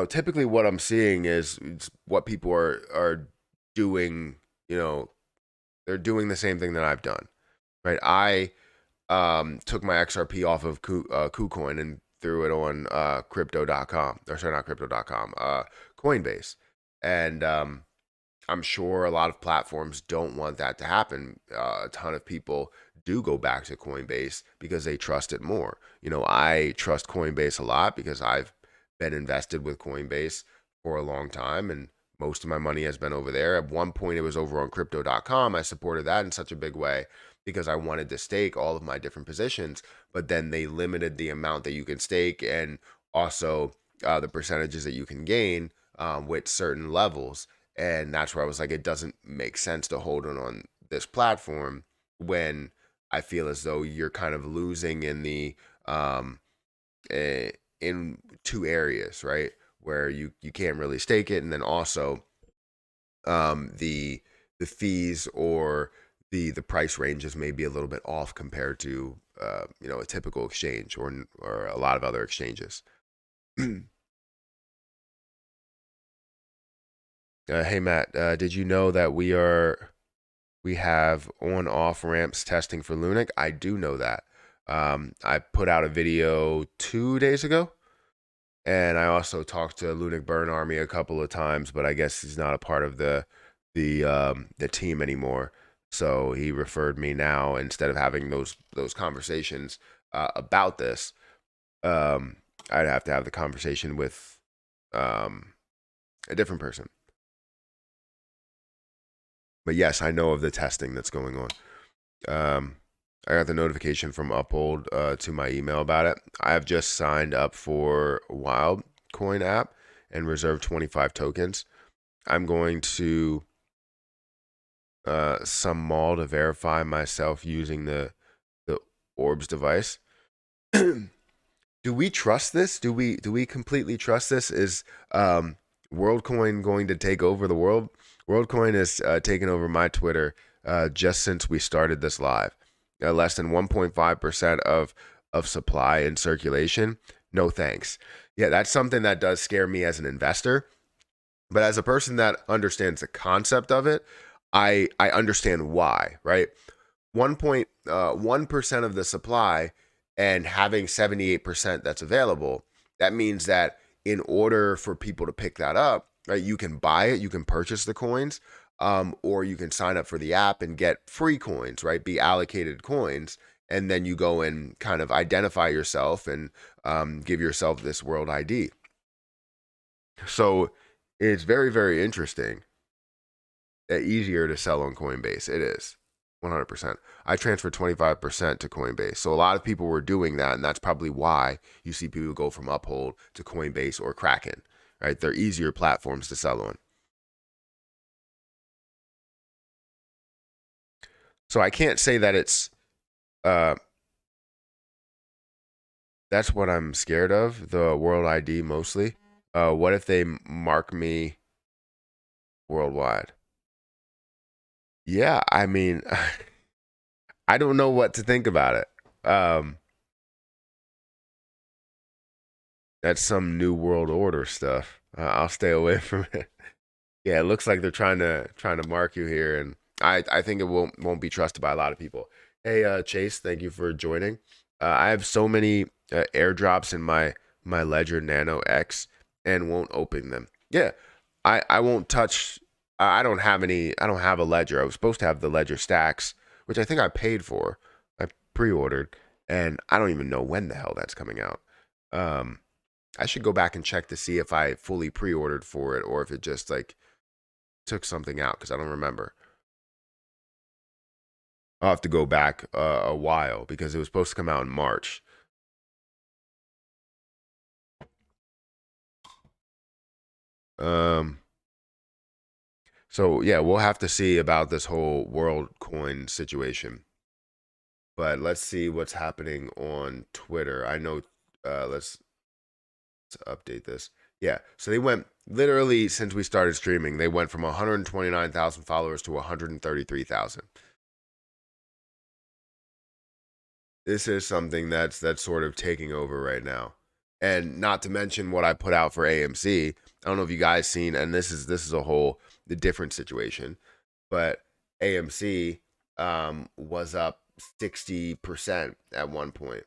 typically what I'm seeing is what people are doing. They're doing the same thing that I've done, right? I took my XRP off of KuCoin and threw it on crypto.com, or sorry, not crypto.com, Coinbase. And I'm sure a lot of platforms don't want that to happen. A ton of people do go back to Coinbase because they trust it more. I trust Coinbase a lot because I've been invested with Coinbase for a long time, and most of my money has been over there. At one point, it was over on crypto.com. I supported that in such a big way because I wanted to stake all of my different positions, but then they limited the amount that you can stake and also the percentages that you can gain with certain levels. And that's where I was like, it doesn't make sense to hold it on this platform when I feel as though you're kind of losing in the in 2 areas, right? Where you can't really stake it, and then also the fees or the price ranges may be a little bit off compared to a typical exchange or a lot of other exchanges. Hey Matt, did you know that we have on-off ramps testing for Lunic? I do know that. I put out a video 2 days ago, and I also talked to Lunic Burn Army a couple of times, but I guess he's not a part of the team anymore. So he referred me now instead of having those conversations about this. I'd have to have the conversation with a different person. But yes, I know of the testing that's going on. I got the notification from Uphold to my email about it. I have just signed up for WorldCoin app and reserved 25 tokens. I'm going to some mall to verify myself using the Orbs device. Do we trust this? Do we completely trust this? Is WorldCoin going to take over the world? WorldCoin has taken over my Twitter just since we started this live. Less than 1.5% of supply in circulation. No thanks. Yeah, that's something that does scare me as an investor. But as a person that understands the concept of it, I understand why, right? 1.1% of the supply and having 78% that's available, that means that in order for people to pick that up, right, you can buy it, you can purchase the coins, or you can sign up for the app and get free coins, right? Be allocated coins, and then you go and kind of identify yourself and give yourself this world ID. So it's very, very interesting. Easier to sell on Coinbase. It is 100%. I transferred 25% to Coinbase. So a lot of people were doing that, and that's probably why you see people go from Uphold to Coinbase or Kraken, right? They're easier platforms to sell on. So I can't say that it's uh that's what I'm scared of, the world ID mostly. What if they mark me worldwide? Yeah, I mean, I don't know what to think about it. That's some new world order stuff. I'll stay away from it. Yeah, it looks like they're trying to mark you here, and I think it won't be trusted by a lot of people. Hey, Chase, thank you for joining. I have so many airdrops in my Ledger Nano X and won't open them. Yeah, I won't touch. I don't have any. I don't have a Ledger. I was supposed to have the Ledger Stacks, which I think I paid for. I pre-ordered, and I don't even know when the hell that's coming out. Um, I should go back and check to see if I fully pre-ordered for it or if it just like took something out because I don't remember. I'll have to go back a while because it was supposed to come out in March. Um, so yeah, we'll have to see about this whole WorldCoin situation. But let's see what's happening on Twitter. I know. Let's update this. Yeah, so they went literally since we started streaming. They went from 129,000 followers to 133,000. This is something that's sort of taking over right now. And not to mention what I put out for AMC. I don't know if you guys seen, and this is a whole the different situation, but AMC was up 60% at one point,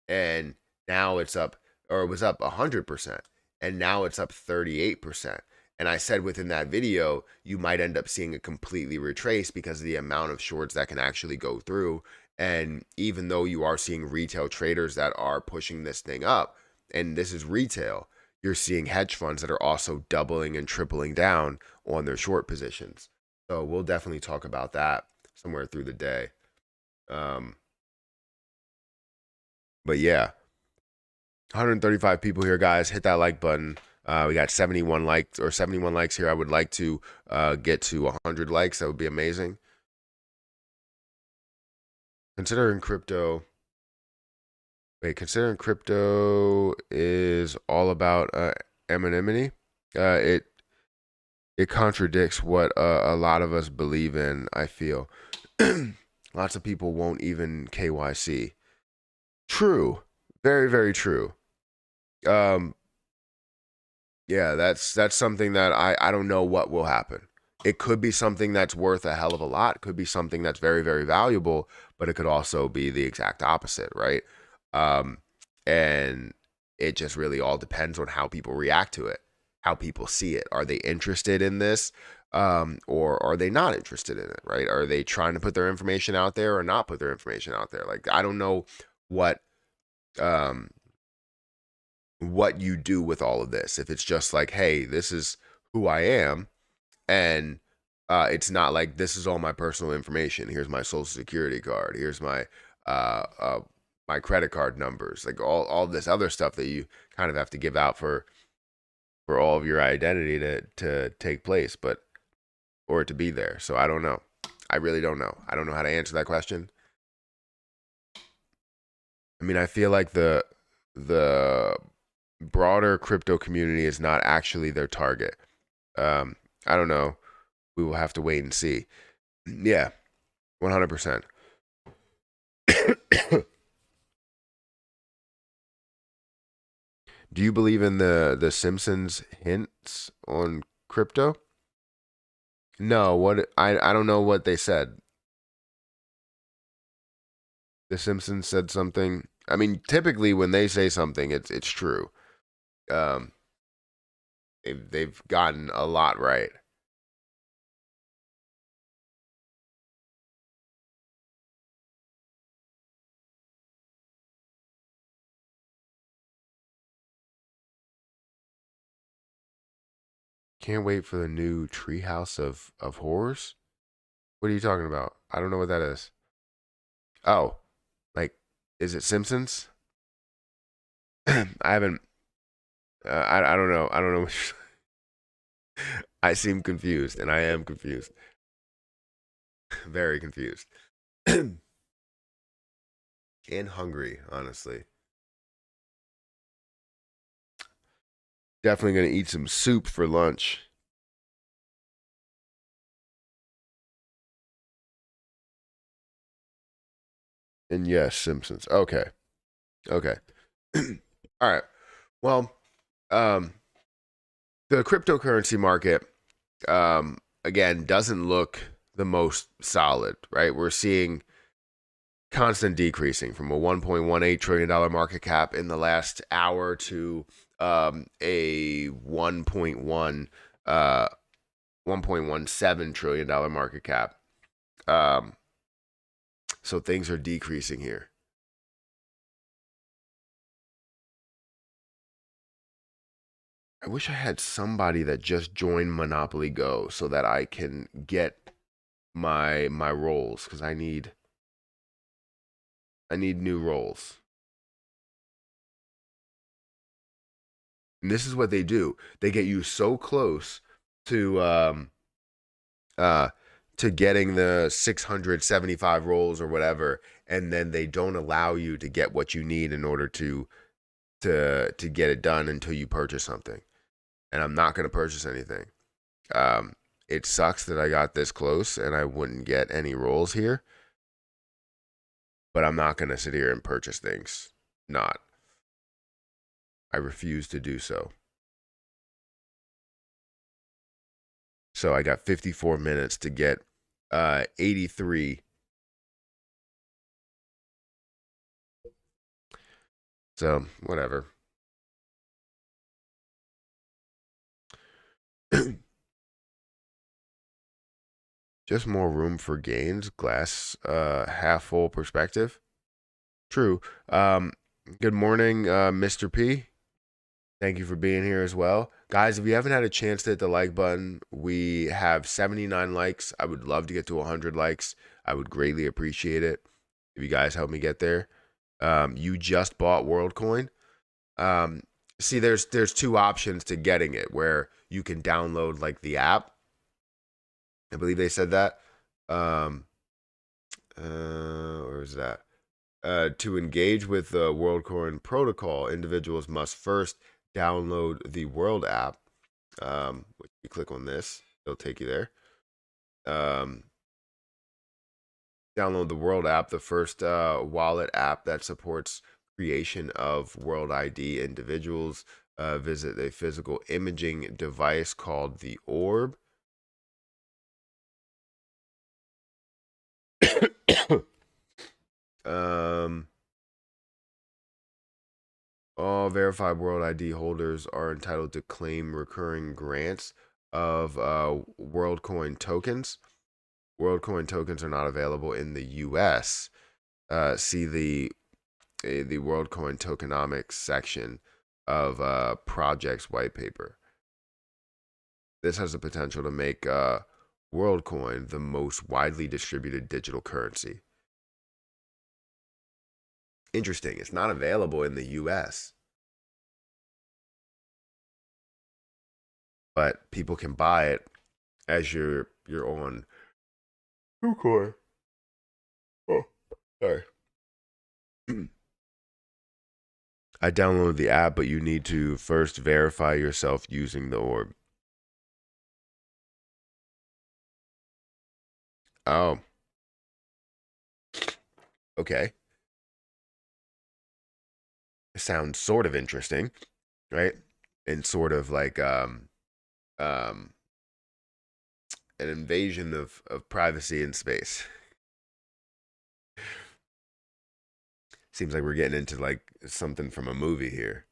and now it's up, or it was up 100%, and now it's up 38%. And I said within that video, you might end up seeing a completely retrace because of the amount of shorts that can actually go through. And even though you are seeing retail traders that are pushing this thing up, and this is retail, you're seeing hedge funds that are also doubling and tripling down on their short positions. So we'll definitely talk about that somewhere through the day. Um, but yeah, 135 people here, guys. Hit that like button. We got 71 likes here. I would like to get to 100 likes. That would be amazing. Considering crypto is all about anonymity. It contradicts what a lot of us believe in, I feel. Lots of people won't even KYC. True. Very, very true. Um, yeah, that's something that I don't know what will happen. It could be something that's worth a hell of a lot. It could be something that's very, very valuable, but it could also be the exact opposite, right? Um, and it just really all depends on how people react to it, how people see it. Are they interested in this? Or are they not interested in it, right? Are they trying to put their information out there or not put their information out there? Like, I don't know what um what you do with all of this. If it's just like, hey, this is who I am, and it's not like this is all my personal information. Here's my social security card. Here's uh, uh, my credit card numbers. Like all this other stuff that you kind of have to give out for all of your identity to take place, but or to be there. So I don't know. I really don't know. I don't know how to answer that question. I mean, I feel like the broader crypto community is not actually their target. I don't know. We will have to wait and see. Yeah, 100%. Do you believe in the Simpsons hints on crypto? No, what I don't know what they said. The Simpsons said something. I mean, typically when they say something, it's true. Um, they've gotten a lot right. Can't wait for the new Treehouse of Horrors. What are you talking about? I don't know what that is. Oh, like, is it Simpsons? I haven't. I don't know. I don't know. I seem confused, and I am confused. Very confused. And hungry, honestly. Definitely gonna eat some soup for lunch. And yes, Simpsons. Okay. Okay. All right. Well, um, the cryptocurrency market, again, doesn't look the most solid, right? We're seeing constant decreasing from a $1.18 trillion market cap in the last hour to a 1.17 trillion dollar market cap. Um, so things are decreasing here. I wish I had somebody that just joined Monopoly Go so that I can get my roles because I need new roles. And this is what they do. They get you so close to uh to getting the 675 rolls or whatever, and then they don't allow you to get what you need in order to get it done until you purchase something. And I'm not going to purchase anything. Um it sucks that I got this close and I wouldn't get any rolls here, but I'm not going to sit here and purchase things. Not. I refuse to do so. So I got 54 minutes to get 83. So, whatever. Just more room for gains, glass half full perspective. True. Good morning, Mr. P. Thank you for being here as well. Guys, if you haven't had a chance to hit the like button, we have 79 likes. I would love to get to 100 likes. I would greatly appreciate it if you guys help me get there. You just bought WorldCoin. Um, See, there's two options to getting it where you can download like the app. I believe they said that. Um, where is that? To engage with the WorldCoin protocol, individuals must first download the World app. Which you click on this, it'll take you there. Um, Download the World app, the first wallet app that supports creation of World ID individuals. Visit a physical imaging device called the Orb. um, all verified World ID holders are entitled to claim recurring grants of WorldCoin tokens. WorldCoin tokens are not available in the U.S. See the WorldCoin tokenomics section of project's white paper. This has the potential to make WorldCoin the most widely distributed digital currency. Interesting. It's not available in the U.S., but people can buy it as you're on KuCoin. Oh, sorry. I downloaded the app, but you need to first verify yourself using the orb. Oh, okay. It sounds sort of interesting, right? And sort of like an invasion of privacy in space. Seems like we're getting into like something from a movie here.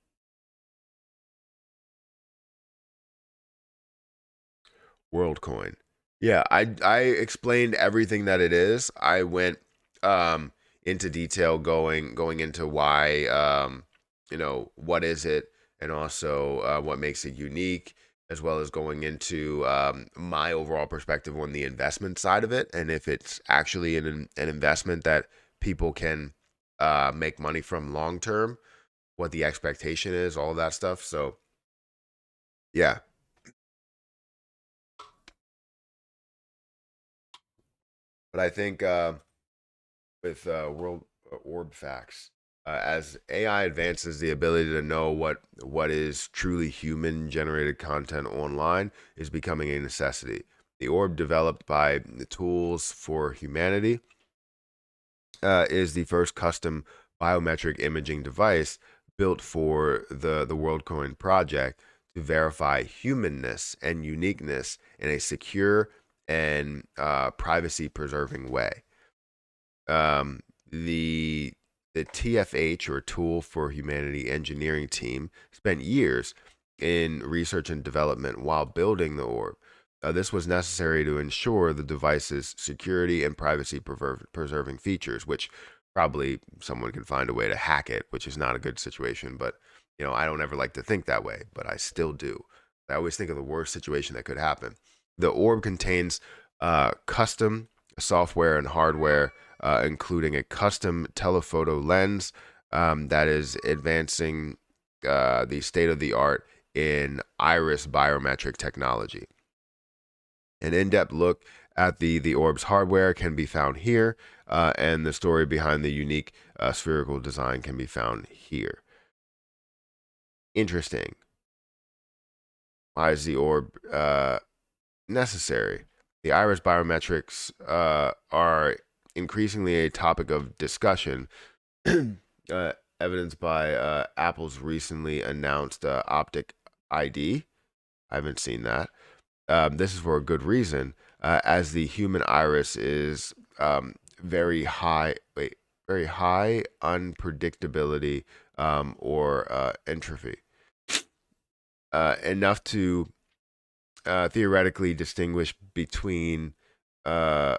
WorldCoin. Yeah, I explained everything that it is. I went um into detail going into why what is it, and also what makes it unique, as well as going into my overall perspective on the investment side of it, and if it's actually an investment that people can make money from long term, what the expectation is, all of that stuff. So yeah, but I think with World Orb Facts. As AI advances, the ability to know what is truly human generated content online is becoming a necessity. The orb, developed by the Tools for Humanity, is the first custom biometric imaging device built for the WorldCoin project to verify humanness and uniqueness in a secure and privacy preserving way. um, the the TFH, or Tool for Humanity engineering team, spent years in research and development while building the orb. This was necessary to ensure the device's security and privacy preserving features, which probably someone can find a way to hack it, which is not a good situation. But I don't ever like to think that way, but I still do. I always think of the worst situation that could happen. The orb contains custom software and hardware, including a custom telephoto lens that is advancing the state of the art in iris biometric technology. An in-depth look at the orb's hardware can be found here, and the story behind the unique spherical design can be found here. Interesting. Why is the orb necessary? The iris biometrics are increasingly a topic of discussion, evidenced by Apple's recently announced Optic ID. I haven't seen that. This is for a good reason, as the human iris is very high. Wait, very high unpredictability or entropy, enough to theoretically distinguish between uh,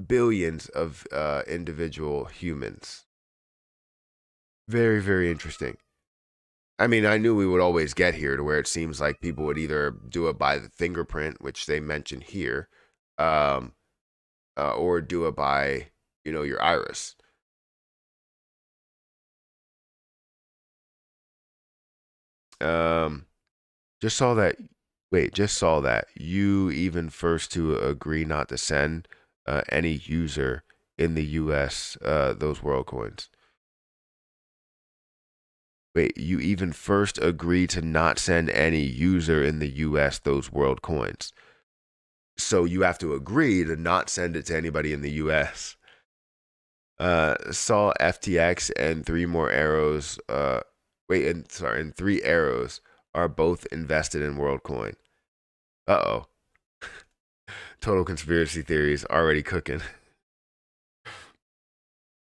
billions of individual humans. Very, very interesting. I mean, I knew we would always get here to where it seems like people would either do it by the fingerprint, which they mention here, um, or do it by, your iris. Um, just saw that. Wait, just saw that you even first to agree not to send any user in the U.S. Those world coins. Wait, you even first agree to not send any user in the US those world coins. So you have to agree to not send it to anybody in the US. Saw FTX and three more arrows. And three arrows are both invested in WorldCoin. Uh oh. Total conspiracy theories already cooking.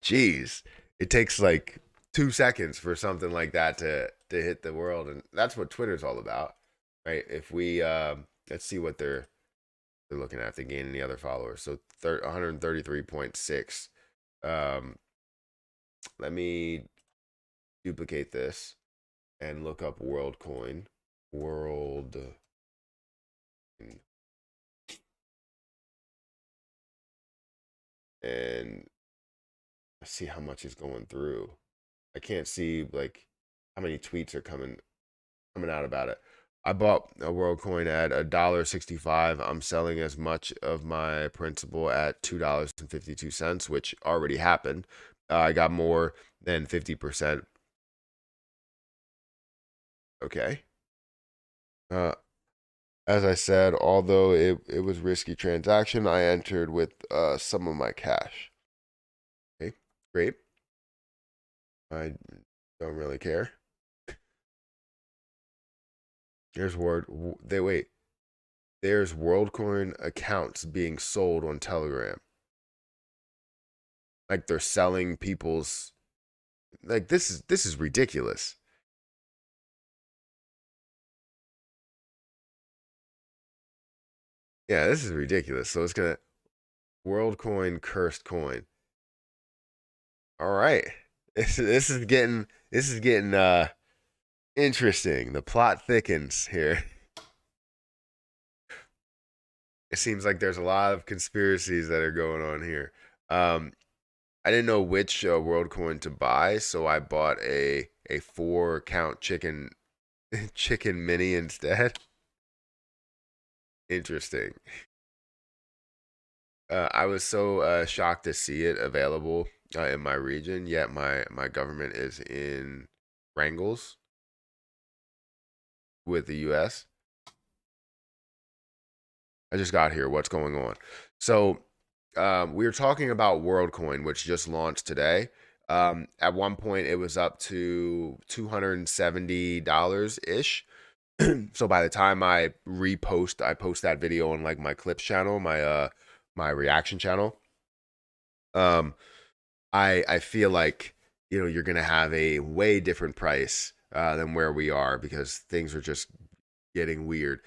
Jeez. It takes like 2 seconds for something like that to hit the world, and that's what Twitter's all about, right? If we let's see what they're looking at, if they gain any other followers. So 133.6. um Let me duplicate this and look up WorldCoin. World, and see how much is going through. I can't see like how many tweets are coming out about it. I bought a WorldCoin at $1.65. I'm selling as much of my principal at $2.52, which already happened. I got more than 50%. Okay. Uh, as I said, although it was risky transaction, I entered with some of my cash. Okay, great. I don't really care. Here's word. They wait. there's WorldCoin accounts being sold on Telegram. Like they're selling people's, like this is ridiculous. Yeah, this is ridiculous. So it's gonna WorldCoin cursed coin. All right. This is getting interesting. The plot thickens here. It seems like there's a lot of conspiracies that are going on here. Um, I didn't know which WorldCoin to buy, so I bought a 4 count chicken chicken mini instead. Interesting. I was so shocked to see it available in my region, yet my government is in wrangles with the U.S. I just got here. What's going on? So we were talking about WorldCoin, which just launched today. At one point, it was up to $270 ish. So by the time I post that video on like my clips channel, my reaction channel. Um, I feel like you're gonna have a way different price than where we are because things are just getting weird.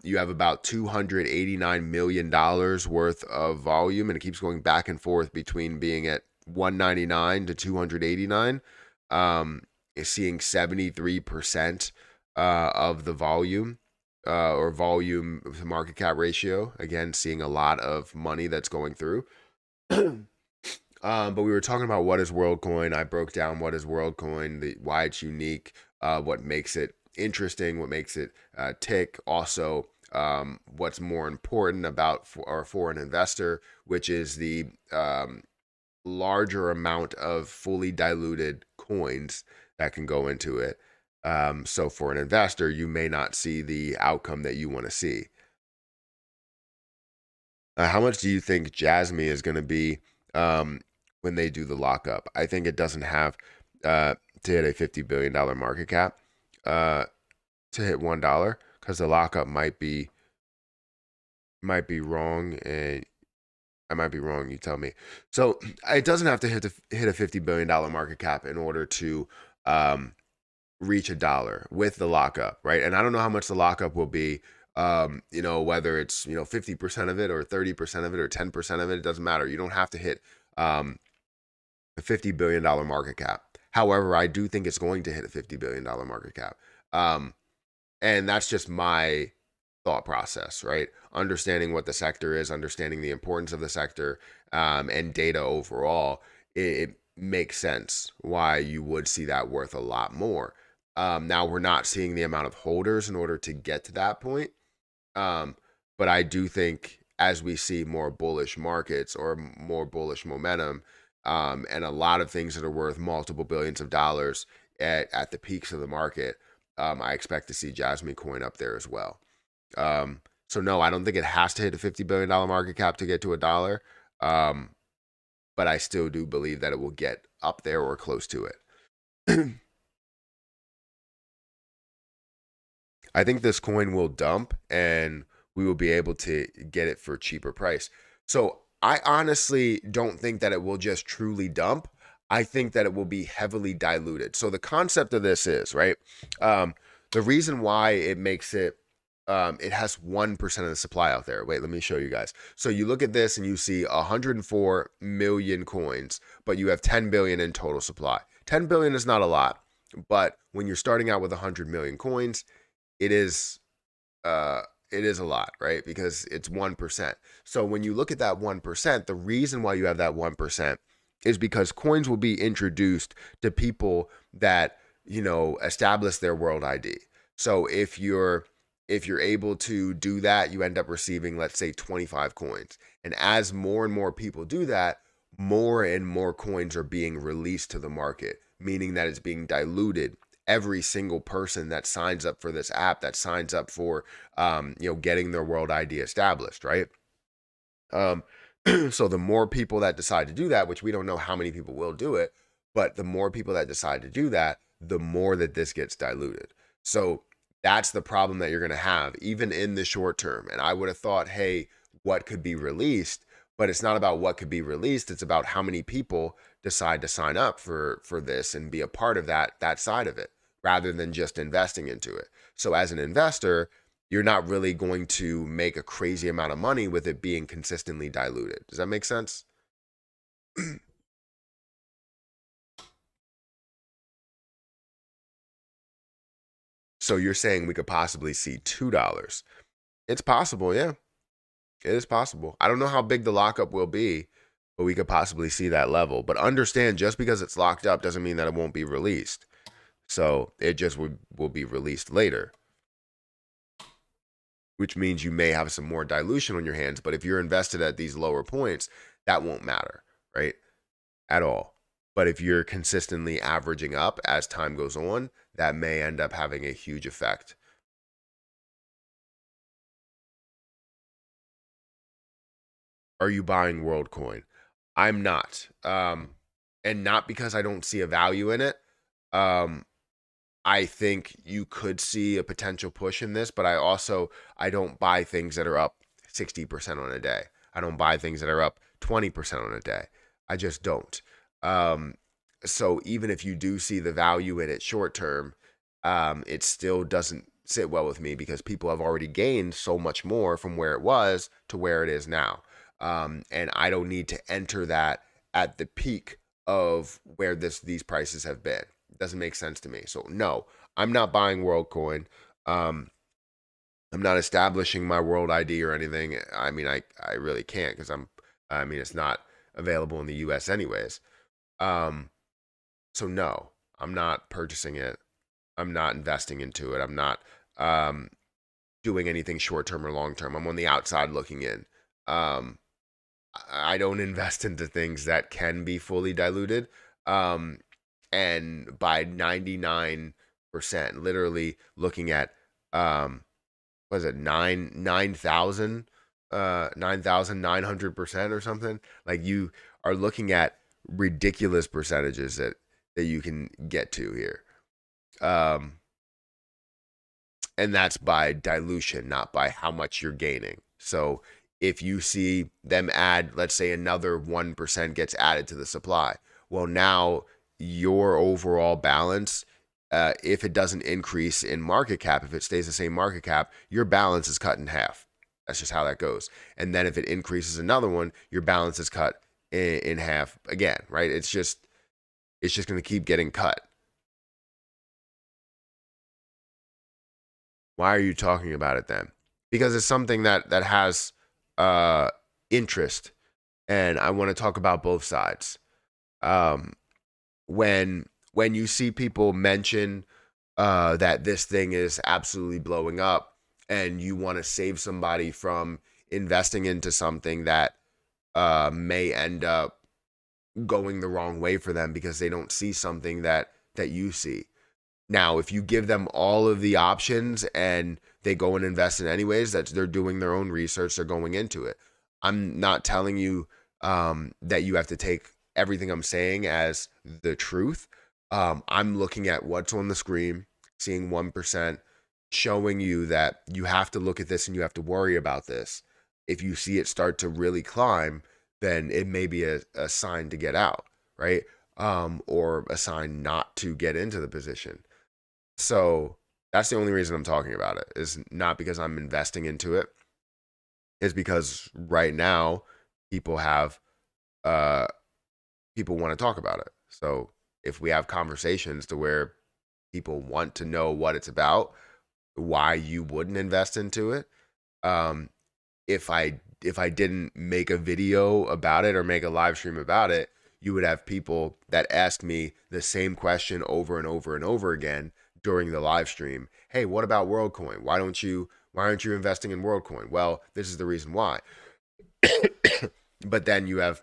You have about $289 million worth of volume, and it keeps going back and forth between being at 199 to 289. Is seeing 73% of the volume or volume to market cap ratio. Again, seeing a lot of money that's going through. But we were talking about what is WorldCoin. I broke down what is WorldCoin, why it's unique, what makes it interesting, what makes it tick. Also, what's more important about for an investor, which is the larger amount of fully diluted coins that can go into it. So for an investor, you may not see the outcome that you want to see. How much do you think Jasmy is going to be when they do the lockup? I think it doesn't have to hit a $50 billion market cap to hit $1 because the lockup might be wrong, and I might be wrong. You tell me. So it doesn't have to hit a $50 billion market cap in order to reach $1 with the lockup, right? And I don't know how much the lockup will be. Whether it's 50% of it or 30% of it or 10% of it, it doesn't matter. You don't have to hit a $50 billion market cap. However, I do think it's going to hit a $50 billion market cap. And that's just my thought process, right? Understanding what the sector is, understanding the importance of the sector, and data overall, it makes sense why you would see that worth a lot more. Now, we're not seeing the amount of holders in order to get to that point. But I do think as we see more bullish markets or more bullish momentum, and a lot of things that are worth multiple billions of dollars at the peaks of the market, I expect to see Jasmy Coin up there as well. So no, I don't think it has to hit a $50 billion market cap to get to $1. But I still do believe that it will get up there or close to it. I think this coin will dump and we will be able to get it for a cheaper price. So I honestly don't think that it will just truly dump. I think that it will be heavily diluted. So the concept of this is, right? The reason why it makes it, it has 1% of the supply out there. Wait, let me show you guys. So you look at this and you see 104 million coins, but you have 10 billion in total supply. 10 billion is not a lot, but when you're starting out with 100 million coins, it is a lot, right? Because it's 1%. So when you look at that 1%, the reason why you have that 1% is because coins will be introduced to people that, establish their world ID. So if you're able to do that, you end up receiving, let's say, 25 coins. And as more and more people do that, more and more coins are being released to the market, meaning that it's being diluted. Every single person that signs up for this app, that signs up for, getting their world ID established, right? So the more people that decide to do that, which we don't know how many people will do it, but the more people that decide to do that, the more that this gets diluted. So That's the problem that you're going to have, even in the short term. And I would have thought, hey, what could be released? But it's not about what could be released. It's about how many people decide to sign up for this and be a part of that side of it, rather than just investing into it. So as an investor, you're not really going to make a crazy amount of money with it being consistently diluted. Does that make sense? So you're saying we could possibly see $2? It's possible, yeah. It is possible. I don't know how big the lockup will be, but we could possibly see that level. But understand, just because it's locked up doesn't mean that it won't be released. So it just will be released later, which means you may have some more dilution on your hands. But if you're invested at these lower points, that won't matter, right? At all. But if you're consistently averaging up as time goes on, that may end up having a huge effect. Are you buying WorldCoin? I'm not. And not because I don't see a value in it. Um, I think you could see a potential push in this, but I don't buy things that are up 60% on a day. I don't buy things that are up 20% on a day. I just don't. Um, so even if you do see the value in it short term, it still doesn't sit well with me, because people have already gained so much more from where it was to where it is now. And I don't need to enter that at the peak of where these prices have been. It doesn't make sense to me. So no, I'm not buying WorldCoin. Um, I'm not establishing my World ID or anything. I mean, I really can't, because I mean, it's not available in the U.S. anyways. Um, so no, I'm not purchasing it. I'm not investing into it. I'm not um, doing anything short term or long term. I'm on the outside looking in. Um, I don't invest into things that can be fully diluted. Um, and by 99%, literally looking at, what is it, 9,900% or something. Like, you are looking at ridiculous percentages that you can get to here. Um, and that's by dilution, not by how much you're gaining. So if you see them add, let's say another 1% gets added to the supply, well, now your overall balance, if it doesn't increase in market cap, if it stays the same market cap, your balance is cut in half. That's just how that goes. And then if it increases another one, your balance is cut in half again, right? It's just going to keep getting cut. Why are you talking about it then? Because it's something that has uh, interest, and I want to talk about both sides. Um, when you see people mention that this thing is absolutely blowing up, and you want to save somebody from investing into something that may end up going the wrong way for them, because they don't see something that you see. Now, if you give them all of the options and they go and invest in anyways, that they're doing their own research, they're going into it. I'm not telling you that you have to take everything I'm saying as the truth. I'm looking at what's on the screen, seeing 1%, showing you that you have to look at this and you have to worry about this. If you see it start to really climb, then it may be a sign to get out, right? Or a sign not to get into the position. So that's the only reason I'm talking about it, is not because I'm investing into it. Is because right now people have uh people want to talk about it. So if we have conversations to where people want to know what it's about, why you wouldn't invest into it. Um if I didn't make a video about it or make a live stream about it, you would have people that ask me the same question over and over and over again during the live stream. Hey, what about WorldCoin? Why aren't you investing in WorldCoin? Well, this is the reason why. But then you have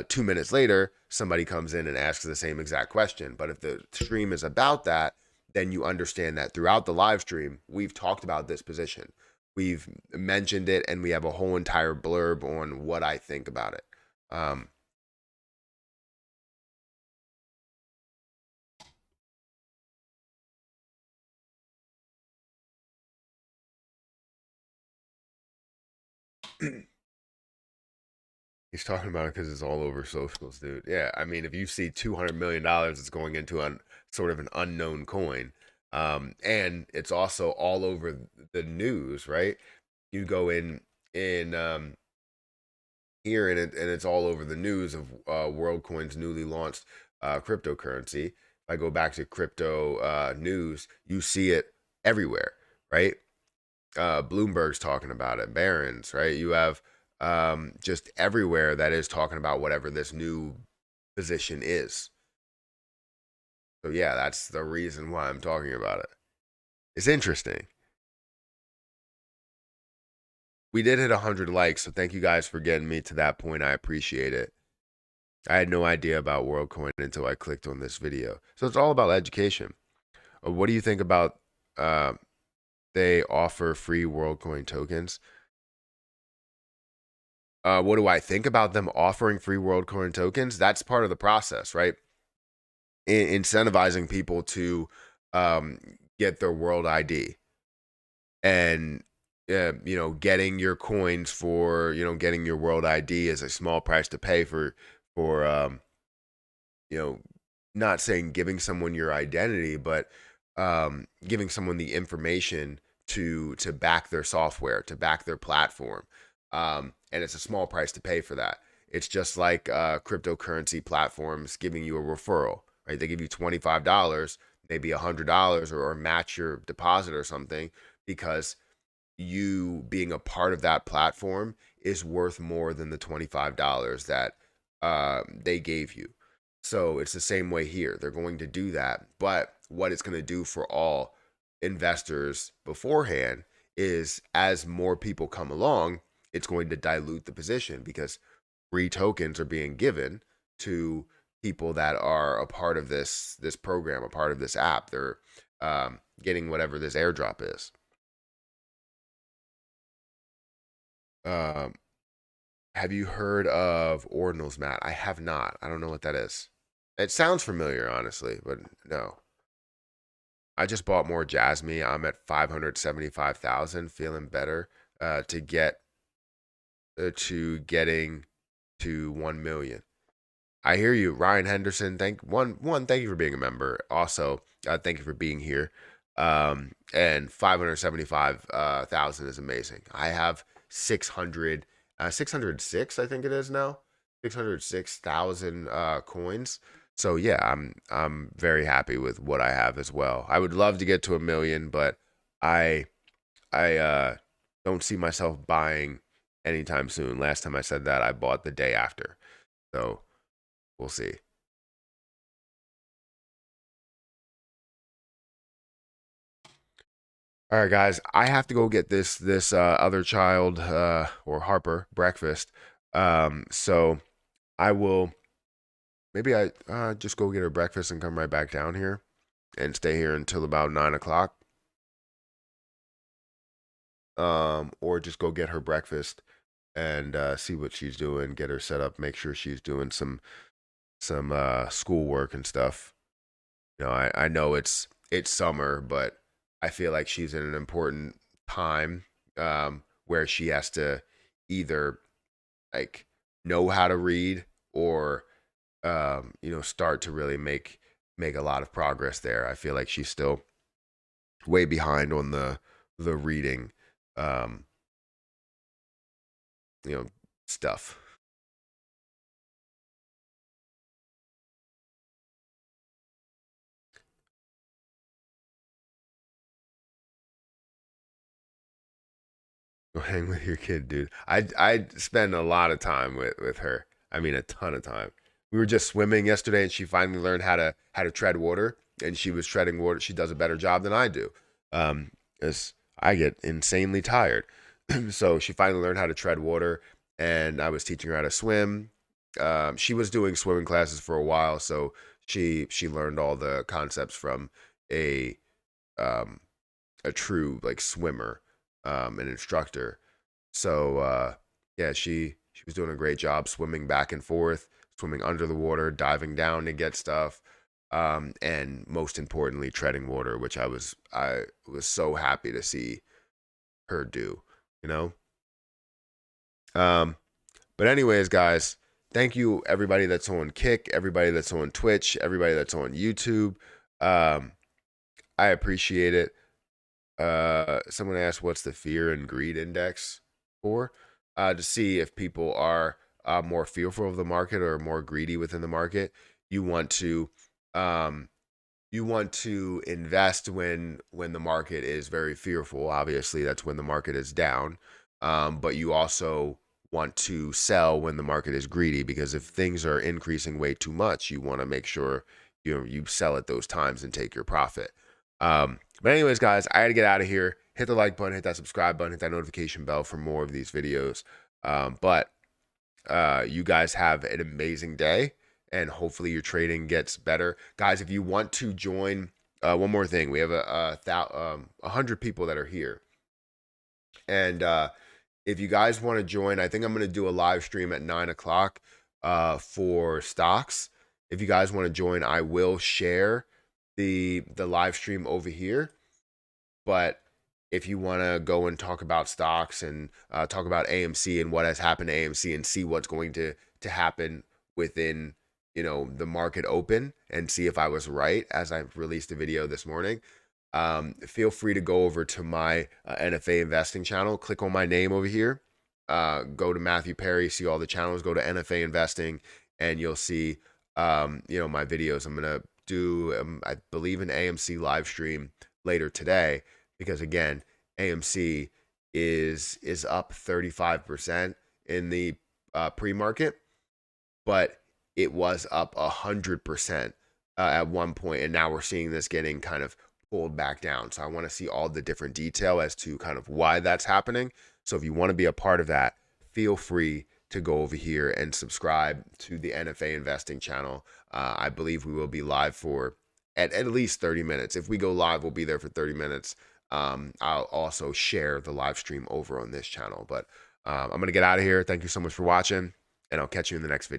2 minutes later, somebody comes in and asks the same exact question. But if the stream is about that, then you understand that throughout the live stream, we've talked about this position. We've mentioned it, and we have a whole entire blurb on what I think about it. Um, He's talking about it because it's all over socials, dude. Yeah, I mean, if you see $200 million, it's going into sort of an unknown coin, and it's also all over the news, right? You go in here, and it's all over the news of WorldCoin's newly launched cryptocurrency. If I go back to crypto news, you see it everywhere, right? Bloomberg's talking about it, Barron's, right? You have just everywhere that is talking about whatever this new position is. So yeah, that's the reason why I'm talking about it. It's interesting. We did hit 100 likes, so thank you guys for getting me to that point. I appreciate it. I had no idea about WorldCoin until I clicked on this video. So it's all about education. What do you think about uh, they offer free WorldCoin tokens? What do I think about them offering free WorldCoin tokens? That's part of the process, right? Incentivizing people to um, get their World ID and getting your coins for getting your World ID is a small price to pay for you know not saying giving someone your identity, but giving someone the information to back their software, to back their platform, and it's a small price to pay for that. It's just like cryptocurrency platforms giving you a referral, right? They give you $25, maybe $100, or match your deposit or something, because you being a part of that platform is worth more than the $25 that they gave you. So it's the same way here. They're going to do that. But what it's going to do for all investors beforehand is, as more people come along, it's going to dilute the position, because free tokens are being given to people that are a part of this program, a part of this app. They're getting whatever this airdrop is. Um, have you heard of Ordinals, Matt? I have not. I don't know what that is. It sounds familiar, honestly, but no. I just bought more Jasmine. I'm at 575,000, feeling better to get to getting to 1 million. I hear you, Ryan Henderson. Thank you for being a member. Also, thank you for being here. And 575,000 is amazing. I have 606, I think it is now, 606,000 coins. So yeah, I'm very happy with what I have as well. I would love to get to 1 million, but I I don't see myself buying anytime soon. Last time I said that, I bought the day after. So we'll see. All right, guys, I have to go get this other child or Harper breakfast. So I will maybe I just go get her breakfast and come right back down here and stay here until about 9 o'clock. Or just go get her breakfast and see what she's doing, get her set up, make sure she's doing some schoolwork and stuff. I know it's summer, but I feel like she's in an important time where she has to either like know how to read, or start to really make a lot of progress there. I feel like she's still way behind on the reading um, you know stuff. Go hang with your kid, dude. I spend a lot of time with her. I mean, a ton of time. We were just swimming yesterday, and she finally learned how to tread water. And she was treading water. She does a better job than I do, as I get insanely tired. So she finally learned how to tread water, and I was teaching her how to swim. She was doing swimming classes for a while, so she learned all the concepts from a um, a true like swimmer, an instructor. So yeah, she was doing a great job swimming back and forth, swimming under the water, diving down to get stuff, and most importantly, treading water, which I was so happy to see her do. You know. But anyways, guys, thank you everybody that's on Kick, everybody that's on Twitch, everybody that's on YouTube. I appreciate it. Someone asked, what's the fear and greed index for? To see if people are more fearful of the market or more greedy within the market. You want to invest when the market is very fearful. Obviously, that's when the market is down. But you also want to sell when the market is greedy, because if things are increasing way too much, you want to make sure you sell at those times and take your profit. But anyways, guys, I had to get out of here. Hit the like button, hit that subscribe button, hit that notification bell for more of these videos. But you guys have an amazing day, and hopefully your trading gets better. Guys, if you want to join, one more thing, we have 100 people that are here. And if you guys want to join, I think I'm going to do a live stream at 9 o'clock for stocks. If you guys want to join, I will share the live stream over here. But if you want to go and talk about stocks and talk about AMC and what has happened to AMC and see what's going to happen within, the market open, and see if I was right as I released a video this morning, feel free to go over to my NFA investing channel, click on my name over here, go to Matthew Perry, see all the channels, go to NFA investing, and you'll see, my videos. I'm going to do, I believe, an AMC live stream later today, because again, AMC is up 35% in the pre-market, but it was up 100% at one point, and now we're seeing this getting kind of pulled back down. So I want to see all the different detail as to kind of why that's happening. So if you want to be a part of that, feel free to go over here and subscribe to the NFA investing channel. I believe we will be live for at least 30 minutes. If we go live, we'll be there for 30 minutes. I'll also share the live stream over on this channel. But I'm going to get out of here. Thank you so much for watching, and I'll catch you in the next video.